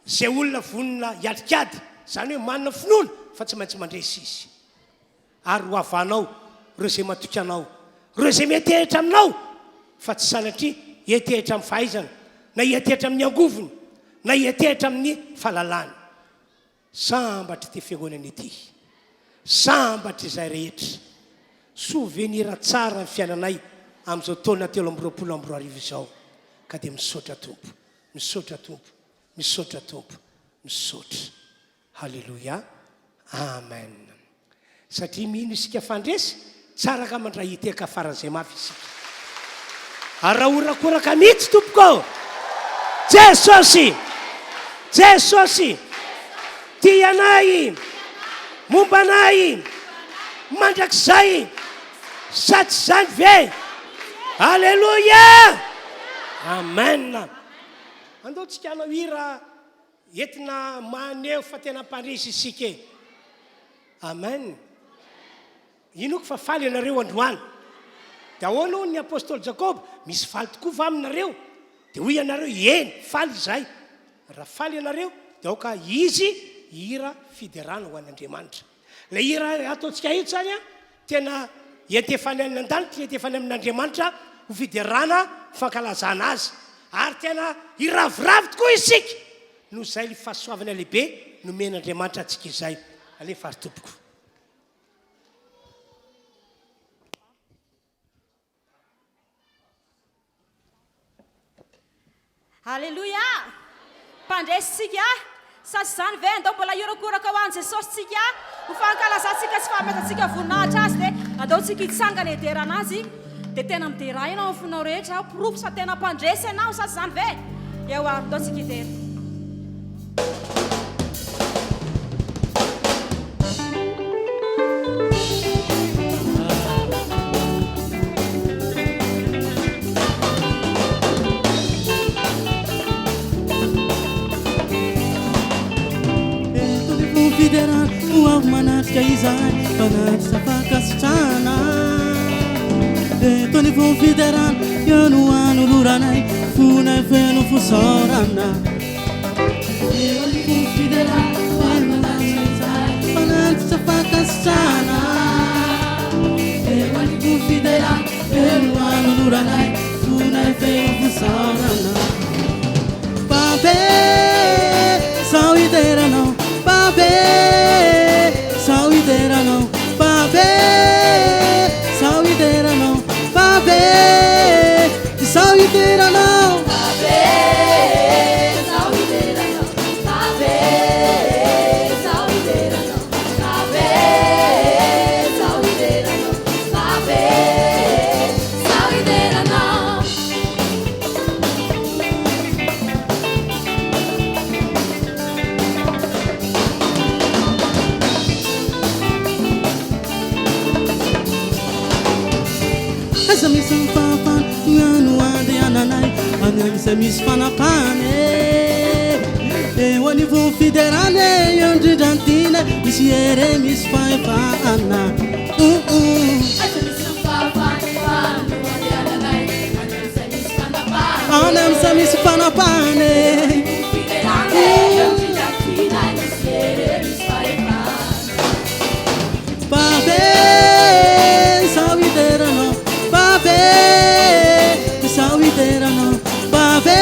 A: zay olona vonona hiadikady, izany hoe manana finoana fa tsy maintsy mandresy izy. Ary ho avanao ireo zay matoky anao, ireo zay mietehitra aminao fa tsy sanatry hietehitra amin'ny fahaizana, na hietehitra amin'ny angovony, na hietehitra amin'ny fahalalany. Sambatra ty fiangonana ity, sambatra izay rehetra. Souvenir tsara ny fiainanay amin'izao taona 2024 izao. Ka dia misaotra Tompo, misaotra Tompo, misaotra Tompo, misaotra. Halleloia, amen. Satria mino isika fandresy tsara ka mandray hiteka faran'izay mafy isika. Ary raha orakoraka mihitsy tompoko, Jesosy, Jesosy, tia anay, momba anay, mandrakizay, sady zany ve. Halleloia, amen. Andaotsika anao hira entina maneho fa tena mpandresy isika e. Amen. Inoko fa faly ianareo androany. Dia ahoana hoy ny apôstôly Jakob, misy faly tokoa va aminareo? Dia hoy ianareo, eny, faly izay. Raha faly ianareo dia aoka izy hira fiderana ho an'Andriamanitra. Ilay hira ataontsika io zany a, tena hiantefany amin'ny an-danitra, hiantefany amin'Andriamanitra ho fiderana fankalazana azy. Ary tena hiravoravo tokoa isika. Noho izay ny fahasoavana lehibe nomen'Andriamanitra antsika izay. Alefa ary tompoko.
B: Halleluia! Mpandresitsika, sasy zany ve andao mbola iorakoraka ho an'i Jesosy tsika, ho fankalazantsika sy fahametantsika voninahitra azy dia andaontsika hitsangana hiderana azy. Dia tena midera ianao amin'ny fonao rehetra, porofo sa tena mpandresy ianao, sasy zany ve? Eo ary andaontsika hidera.
C: Uau manatrika izay fanaty safakasitrana Tony vao fiderana iano anoloranay Fonay feno fosorana Tony vao fiderana manatrika izay fanaty safakasitrana Tony vao fiderana iano anoloranay Fonay feno fosorana Pape, sao iderano Pape, sao iderano Pape, sao iderano Pape, sao iderano Pape, sao iderano Pape, sao iderano Pape, misy mifafana gnano andehananay anamisa misy fanapane eo anivou fiderane eo ndrindrantine misy ere misy fahefana anamisa misy fanapane babe sawiderano babe sawiderano babe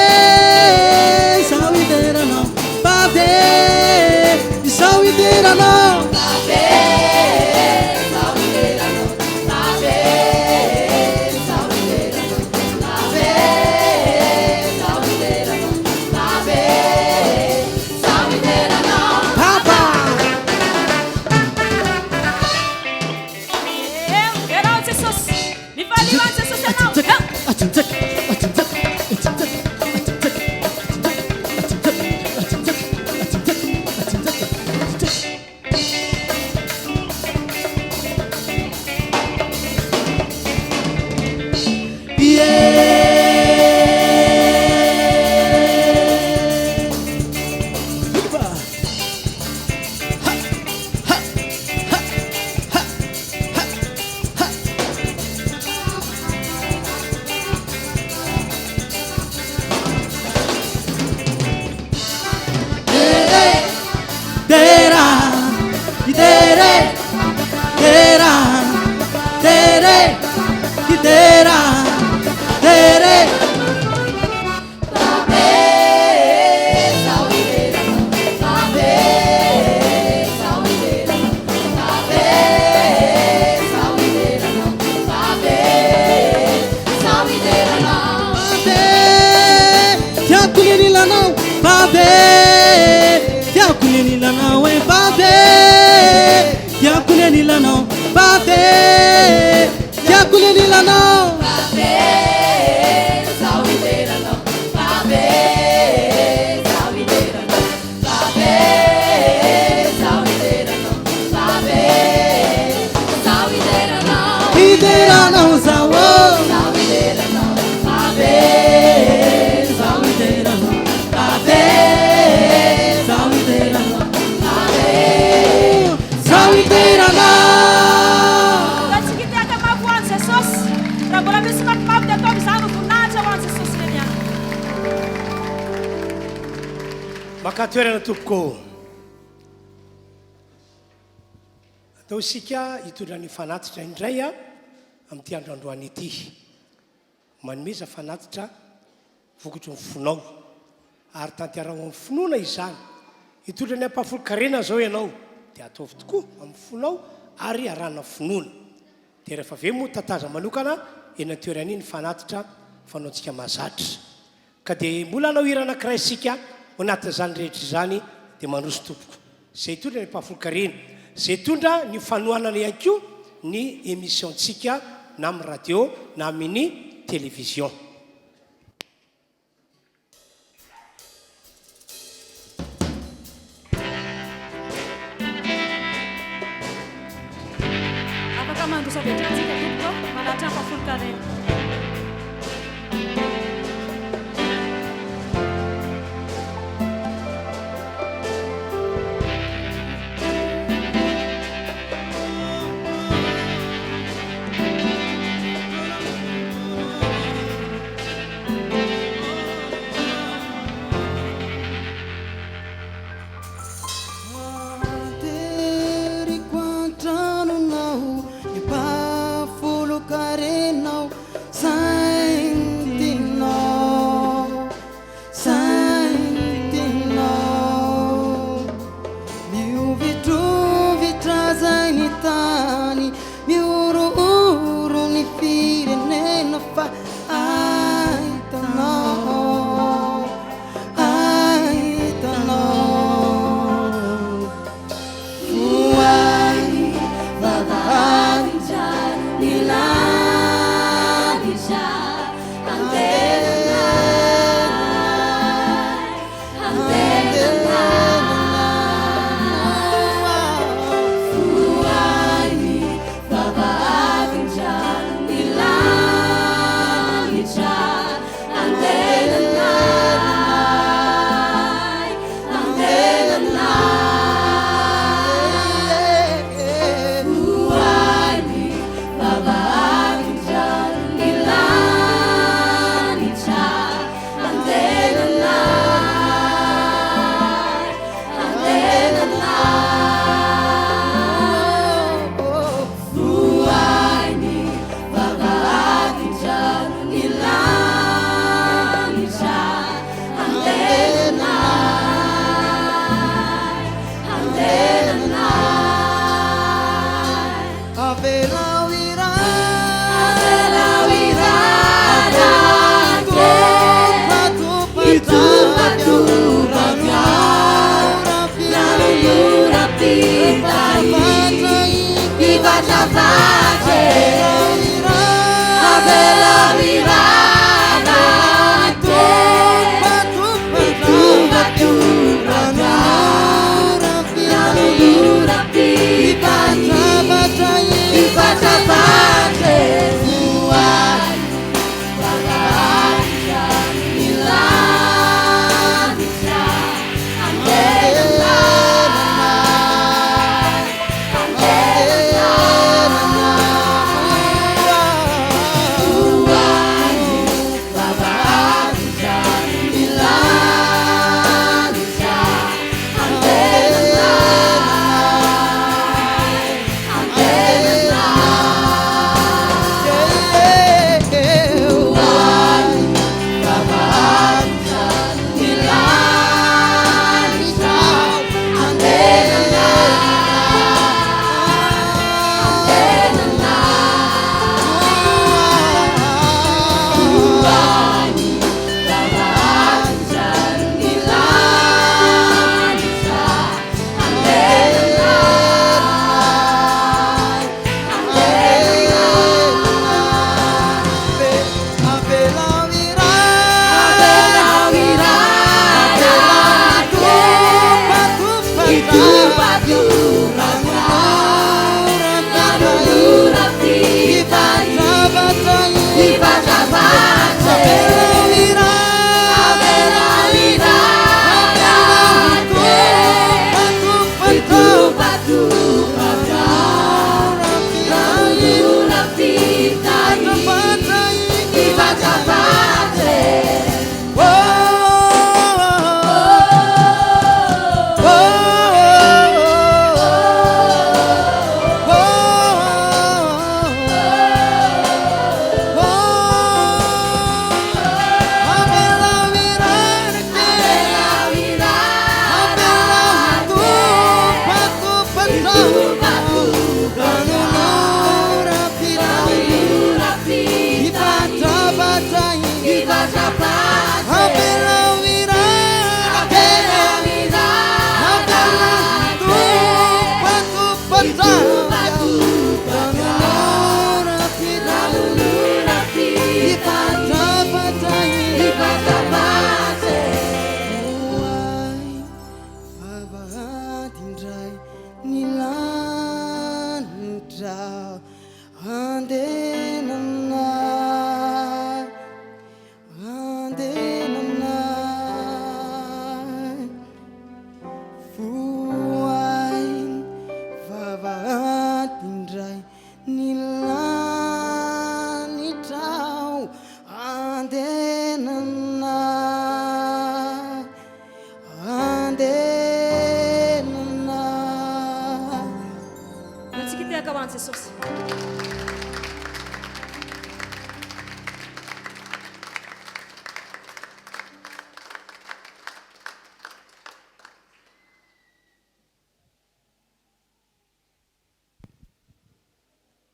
C: sawiderano babe sawiderano
A: makatoerana tompoko atao sika hitondrany fanatitra indray a amin'ity androandroany ity manomeza fanatitra vokatry ny fonao ary tantiarao amin'ny finoana izany hitondrany ampahafolo-karena zao ianao dia ataovy tokoa amin'ny fonao ary arana finoana dia rehefa ave moa tataza manokana eny an-toerany ny fanatitra fanaontsika mahazatra ka dia mbola anao hira anankiray sika anatin'izany rehetra izany dia mandroso tompoko zay tondra ny ampahafolo-karena zay tondra ny fanohanana ihany koa ny émissiontsika na amin'ny radio na amin'ny télévision
B: afaka mandroso avetratsika tompoko malatra ampahafolo-karena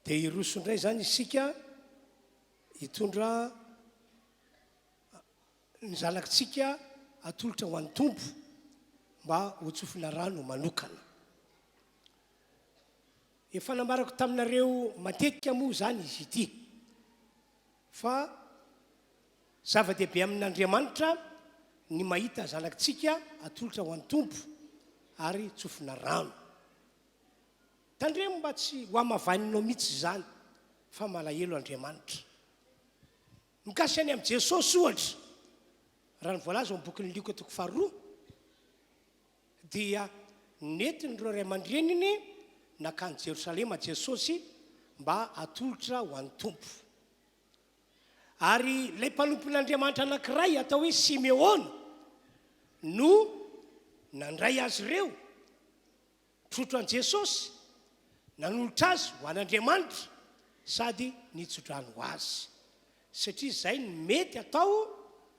A: dia iroso indray zany isika hitondra ny zanakitsika atolotra ho an'ny tompo mba hotsofina rano manokana. Efa namarako taminareo matetika moa zany izy ity fa zava-dehibe amin'Andriamanitra ny mahita zanakitsika atolotra ho an'ny tompo ary tsofina rano. Tandremo mba tsy ho amavaninao mihitsy zany fa malahelo Andriamanitra. Mikasy any amin'i Jesosy ohatra raha ny voalaza ao amin'ny bokin'ny Luka 2 dia nentin'ireo ray aman-dreniny nakany Jerosalema Jesosy mba atolotra ho an'ny tompo. Ary ilay mpanompon'Andriamanitra anankiray atao hoe Simeona no nandray azy ireo trotro an'i Jesosy, nanolotra azy ho an'Andriamanitra sady nitsodrano ho azy satria izay ny mety atao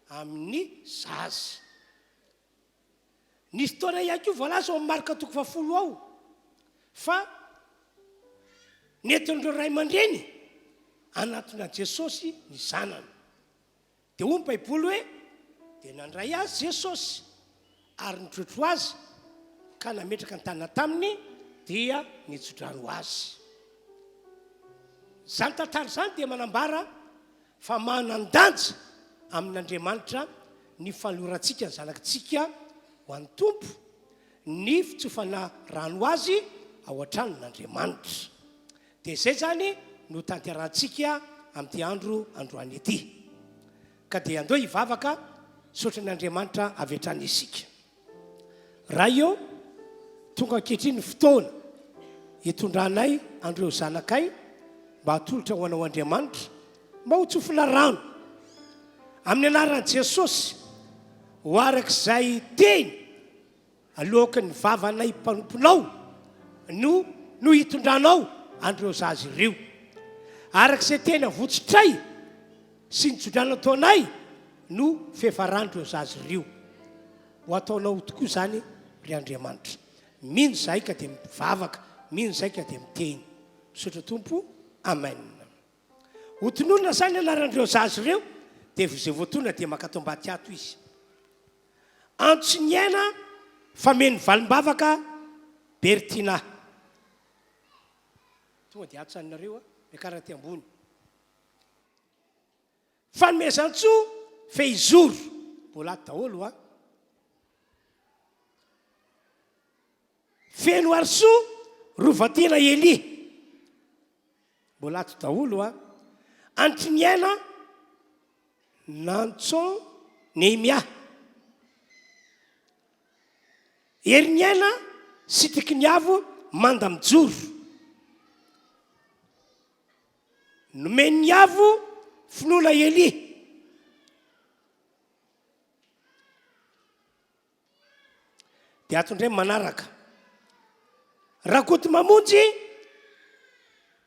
A: amin'ny zaza. Nisy fotoana ihany koa voalaza ao amin'ny Marika 10 ao fa nentin'ireo ray aman-dreny anatona Jesosy ny zanany. Dia hoy ny Baiboly hoe dia nandray azy Jesosy ary nitrotro azy ka nametraka ny tanana taminy dia nitsodrano azy. Zany tantara zany dia manambara fa manandanja amin'Andriamanitra ny fanorantsika ny zanakitsika ho an'ny tompo, ny fitsofana rano azy ao an-tranon'Andriamanitra. Dia izay zany no tanterantsika amin'ity andro androany ity. Ka dia andao hivavaka saotra n'Andriamanitra avy hatrany isika. Raha eo tonga ankehitriny fotoana hitondranay andreo zanakay mba hatolotra ho anao Andriamanitra mba ho tsofina rano amin'ny anaran'i Jesosy ho arak'izay teny alohan'ny ny vavanay mpanomponao no hitondranao andreo zaza ireo. Arak'izay teny avotsitray sy nitsodrano ataonay no fiafarandreo zaza ireo. Ho ataonao tokoa zany ry Andriamanitra. Mino zay ka dia mivavaka, mino zay ka dia miteny. Misaotra Tompo, amen. Ho tononona zany anarandreo zaza ireo dia izay voatonona dia makatao ambady ato izy. Antsoniaina fameny valim-bavaka Bertina. Tonga dia atsanareo miakara ty ambony. Fanomezan-tsoa fehizoro mbola ato daholo feno arisoa rovatena Eli mbola ato daholo Antiniana Nanson Némia Heriniana Sitikiniavo Mandamjuru Nomeniavo Finola Eli dia atondray manaraka Rakoto Mamonjy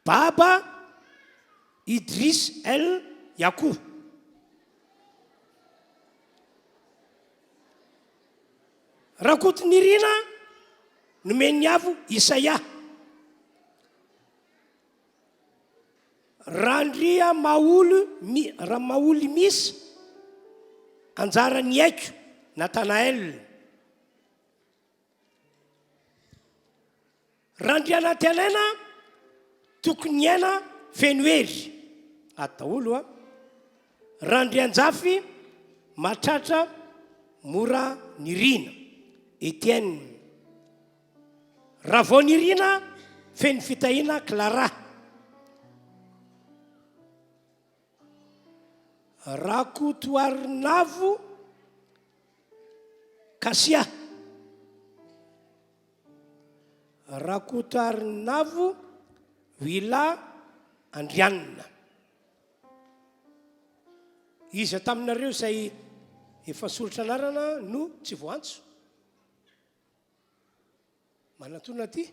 A: Baba Idris El Yakou Rakoto Nirina Nomeniavo Isaia Randria Maoly misy Anjara Niaiko Nathanael Randriana Tianaina Tokoniana Fenoery ataolo Randrianjafy Matratra Mora Nirina Etienne Ravao Nirina Feno Fitahina Clara Rakotoarinavo Kasia Rakotoarinavo Vila Andrianina izy taminareo izay efa soratra anarana no tsy voantso manatona ty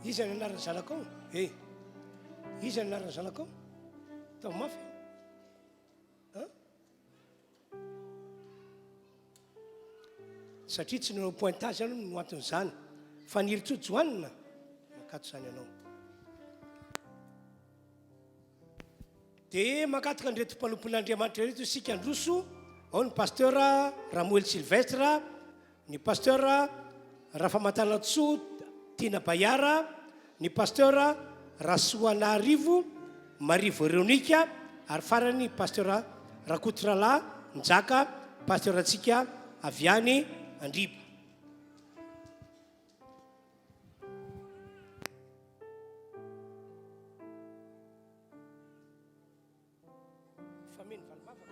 A: izy ny anarany zanakao izy ny anarany zanakao tao mafy satria tsy nanao pointage ianao no anton'izany fa niritsojoanina makato zany ianao dia makatoka andreto mpanompon'Andriamanitra reto isika androso ao ny pasteur Ramoel Sylvestre ny pasteur Rafamatana-Tsoa Tina Bayara ny pasteur Rasoana Arivo Marie Véronika ary farany pasteur Rakotorala Njaka pasteur atsika Aviany Andriba fameno valomavaka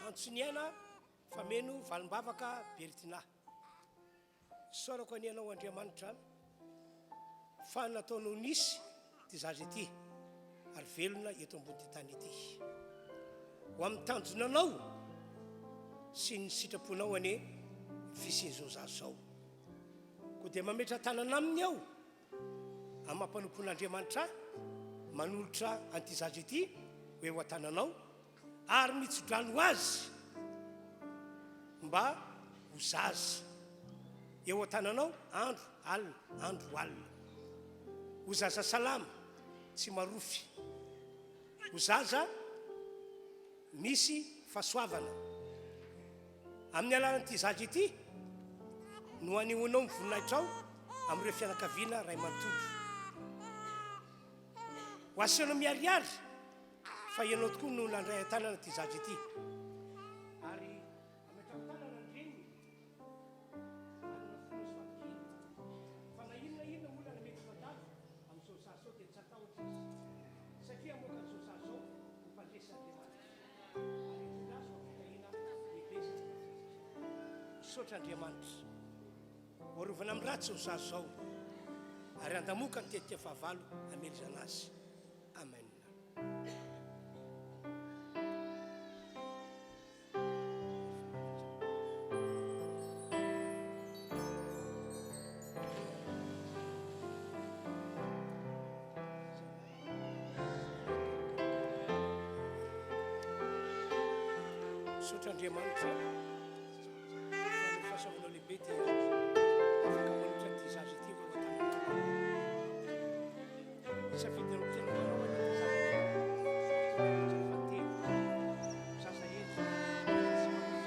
A: Antsoniana fameno valombavaka Bertina sorako any ianao Andriamanitra fa nataonao nisy ty zaza ity ary velona eto ambony ty tany ity ho amin'ny tanjonanao sy ny sitraponao ane fisin'izao zazo zao koa dia mametra tanana aminy ao amin'ny mampanompon'Andriamanitra manolotra an'ity zaza ity hoe ho an-tananao ary mitsodrano azy mba ho zaza eo an-tananao andro alina andro alina ho zaza salama tsy marofy ho zaza misy fahasoavana amin'ny alalan'ity zaza ity no anehoanao mivoninahitra ao amin'ireo fianakaviana ray manontolo ho aseanao miariary fa ianao tokoa no nandray an-tanana ty zaza ity ary ametra-tanana reny fa na inona olana mety fantany amin'izao zaza zao dia tsy atahotra izy satria moka n'izao zaza zao misotra Andriamanitra oarovana amin'ny ratsy zao zazo zao ary andamoka ny tetika fahavalo amelizana azy amen. Misotra Andriamanitra fahasavanao lehibe ty afaka manolotra ty zaza ity ho tanana safidianao tena manao anaty zaza ety zaza feno fahasoavana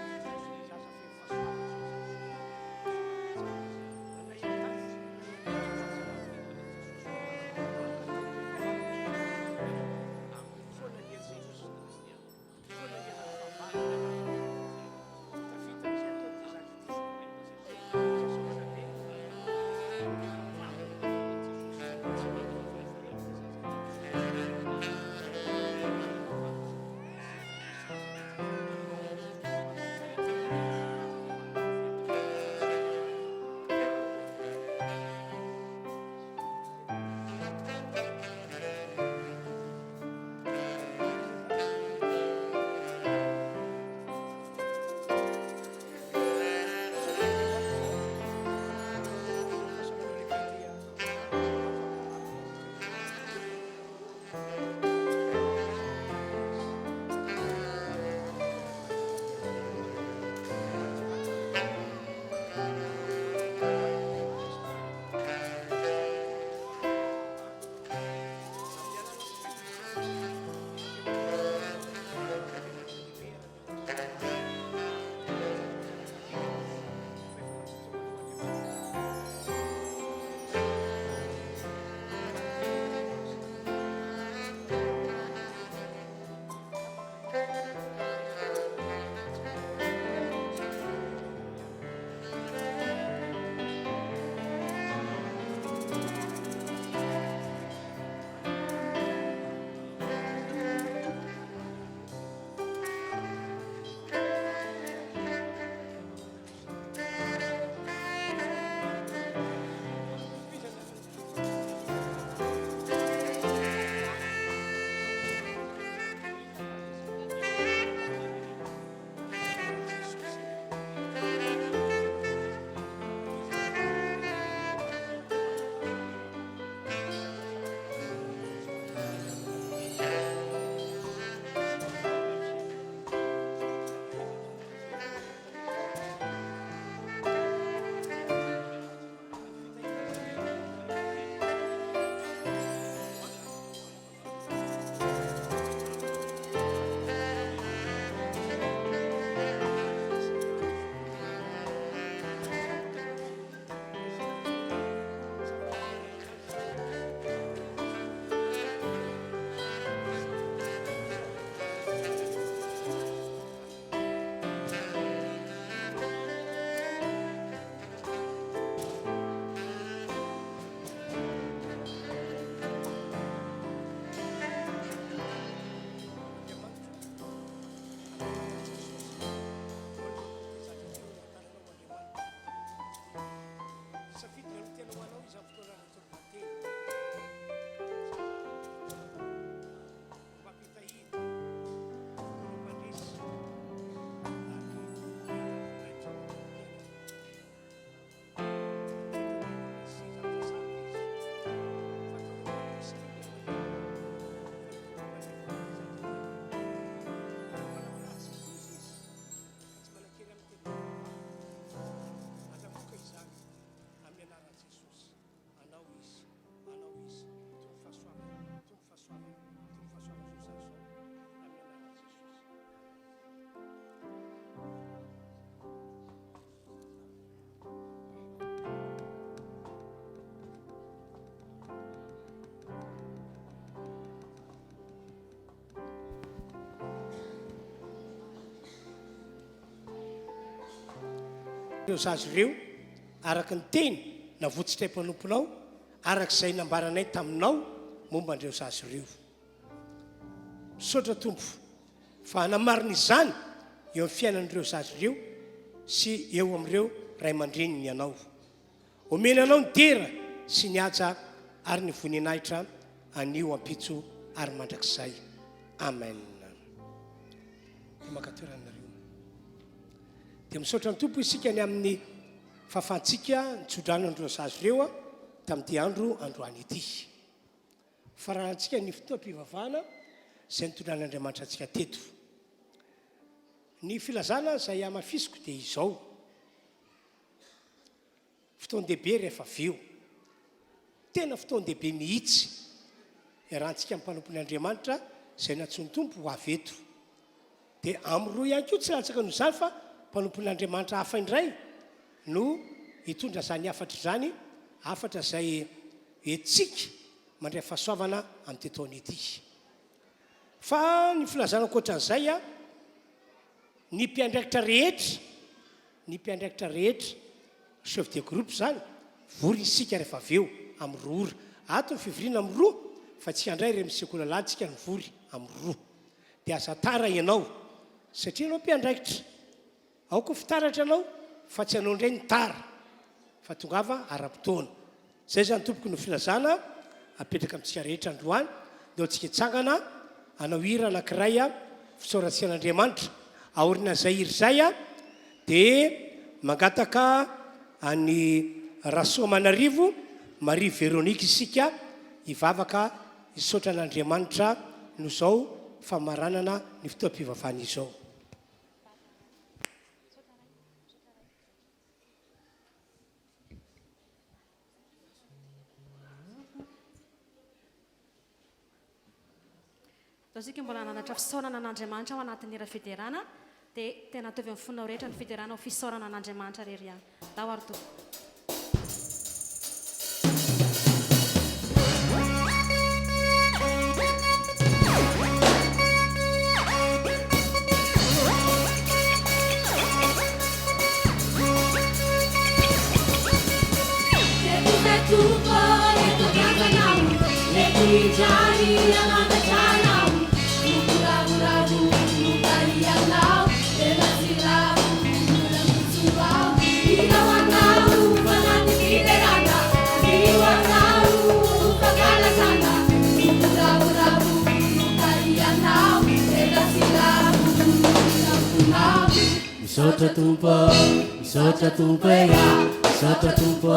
A: azy ireo araka ny teny na votsitray mpanomponao arak'izay nambaranay taminao momba andreo sazy ireo. Misaotra tompo fa hanamarina izany eo amin'ny fiainan'ireo sazy ireo sy eo amin'ireo ray aman-dreniny ianao. Omena anao ny dera sy ny aja ary ny voninahitra anio ampitso ary mandrakizay. Amen. Makatoeranareo dia misaotra ny tompo isika ny amin'ny fahafantsika nitsodranandreo sazy ireo tamin'ity androany ity. Farahantsika ny fotoam-pivavahana izay nitondran'Andriamanitra antsika teto. Ny filazana izay amafisiko dia izao: fotoan-dehibe rehefa avy eo, tena fotoan-dehibe mihitsy iarahantsika amin'ny mpanompon'Andriamanitra izay natsony tompo ho avy eto. Dia amin'roa ihany koa tsy latsaka noho izany fa mpanompon'Andriamanitra hafa indray no hitondra izany afatra izany, afatra izay etsika mandray fahasoavana amin'ity taona ity. Fa ny filazana ankoatran'izay ny mpiandraikitra rehetra chef de groupe zany vory isika rehefa avy eo amin'ny roa ora. Ato ny fivoriana amin'ny roa fa tsika indray re misekola latsika ny vory amin'ny roa. Dia aza tara ianao satria anao mpiandraikitra, aoko fitaratra anao fa tsy anao indray ny tara fa tongava ara-potoana. Zay zany tompoko no filazana apetraka amintsika rehetra androany. Dia tsika hitsangana anao hira anankiray fisaorantsian'Andriamanitra. Aorina zay hira zay dia mangataka any Rasoamanarivo Marie Véronique isika hivavaka hisaotra an'Andriamanitra no zao famaranana ny fotoam-pivavahana izao.
B: Sika mbola nanatra fisaorana an'Andriamanitra ao anatin'ny federana dia tena atovy amin'ny fonao rehetra ny federana ho fisaorana an'Andriamanitra rery ihany. Dao ary toa.
C: Misaotra tumpo ya, misaotra tumpo.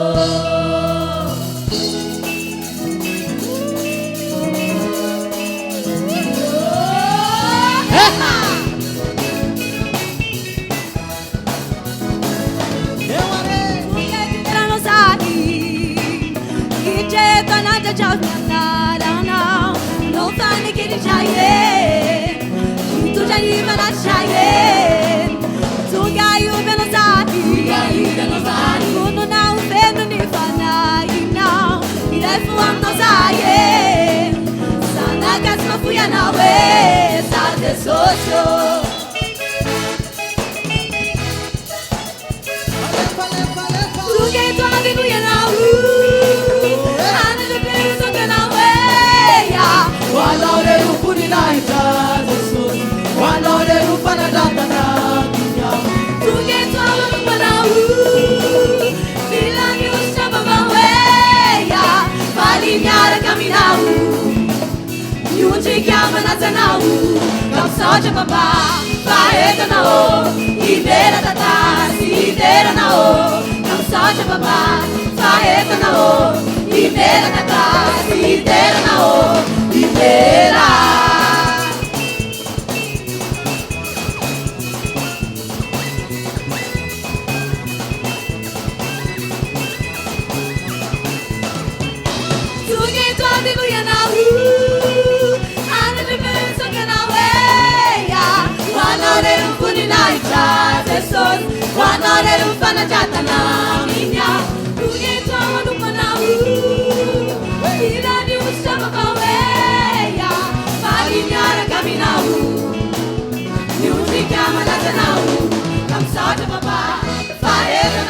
B: Soja baba, faeta na o, ideira da tarde, ideira na o. Não soja baba, faeta na o, ideira da tarde, ideira na o, ideira. Wanore ufana jata na minya, tugeto wanu panau. Irani usama kaweya, palinyara kaminau. Music kama natanau, kamsata baba, faeta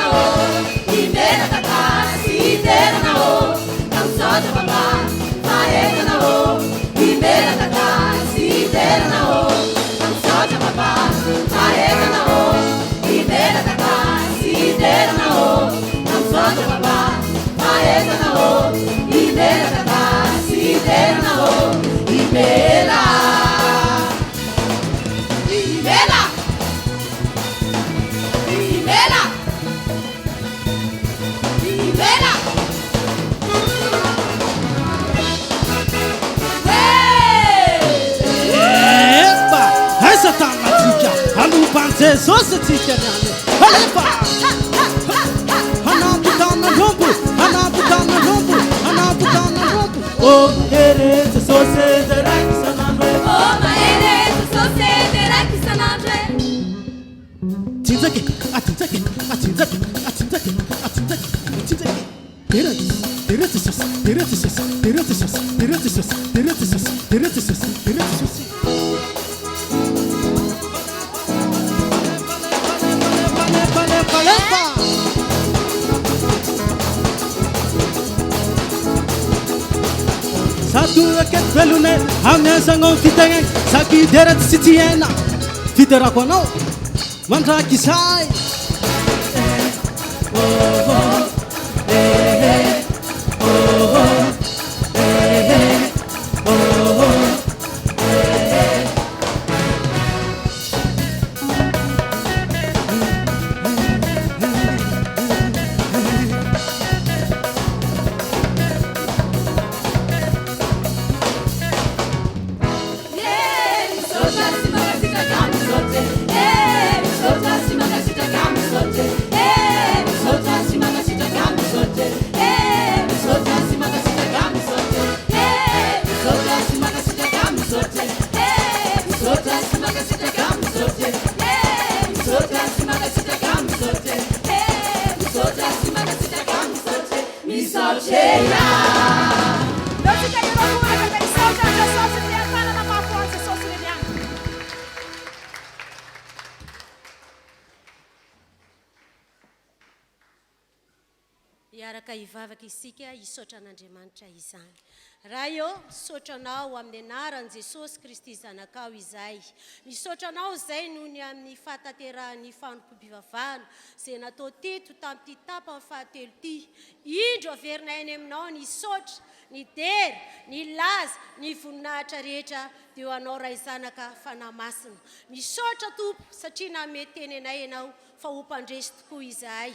D: misotra babà fahetana ô ivelaka tasy iterana ô misotra babà fahetana ô ivelaka tasy iterana ô misotra babà fahetana ô ivelaka tasy iterana ô ivela ivela ivela ivela
C: Epa, essa tá na tica, a não panzer só se tica nada. Epa, ana putana rompo, ana putana rompo, ana putana rompo. Oh, herete só se terá que sanandre.
D: oh ma herete só se terá que sanandre.
C: Tinzaki, atinzaki, atinzaki, atinzaki, atinzaki, atinzaki. Herete só, herete só, herete só, herete só, herete só, herete só, herete só. Satu raket velune, hamne sangon fitenge, saki deret sitiena, fitera kono, mantra kisai.
E: Iaraka ivavaka isika isotra an'Andriamanitra izany. Raha eo sotranao amin'ny anaran'i Jesosy Kristy zanakao izay. Misotranao izay noho ny amin'ny fahatanterahany fanompoam-pivavahana izay natao teto tamin'ity tapany fahatelo ity. Indro averinay any aminao ny sotra, ny dery, ny laza, ny voninahitra rehetra dia ho anao ray zanaka fanahy masina. Misotra Tompo satria namety teny anay ianao fa ho mpandresy tokoa izahay.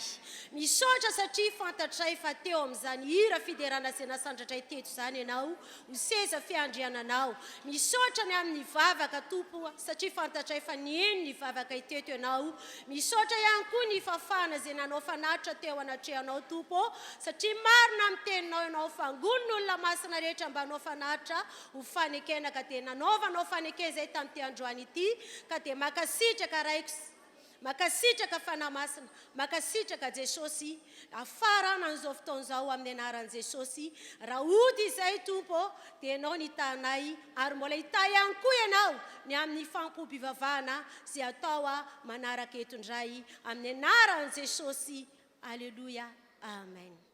E: Misotra satria fantatray fa teo amin'izany hira fiderana izay nasandratray teto izany ianao ho seza fiandriananao. Misotra ny amin'ny vavaka Tompo satria fantatray fa nieno ny vavaka iteto ianao. Misotra ihany koa ny fafana izay nanao fanatitra teo anatrehanao Tompo satria marina amin'ny teninao ianao fangonon'olona masina rehetra mba hanao fanatitra ho fanekena ka dia nanaovanao fanekena izay tamin'ity androany ity ka dia makasitraka raiko makasitraka fanahy masina, makasitraka Jesosy afarana an'izao fotoan'izao amin'ny anaran'i Jesosy. Raha ody izay Tompo dia ianao ny tanay ary mbola hita ihany koa ianao ny amin'ny fanompoam-pivavahana izay atao manaraka eto indray amin'ny anaran'i Jesosy. Aleluia, amen.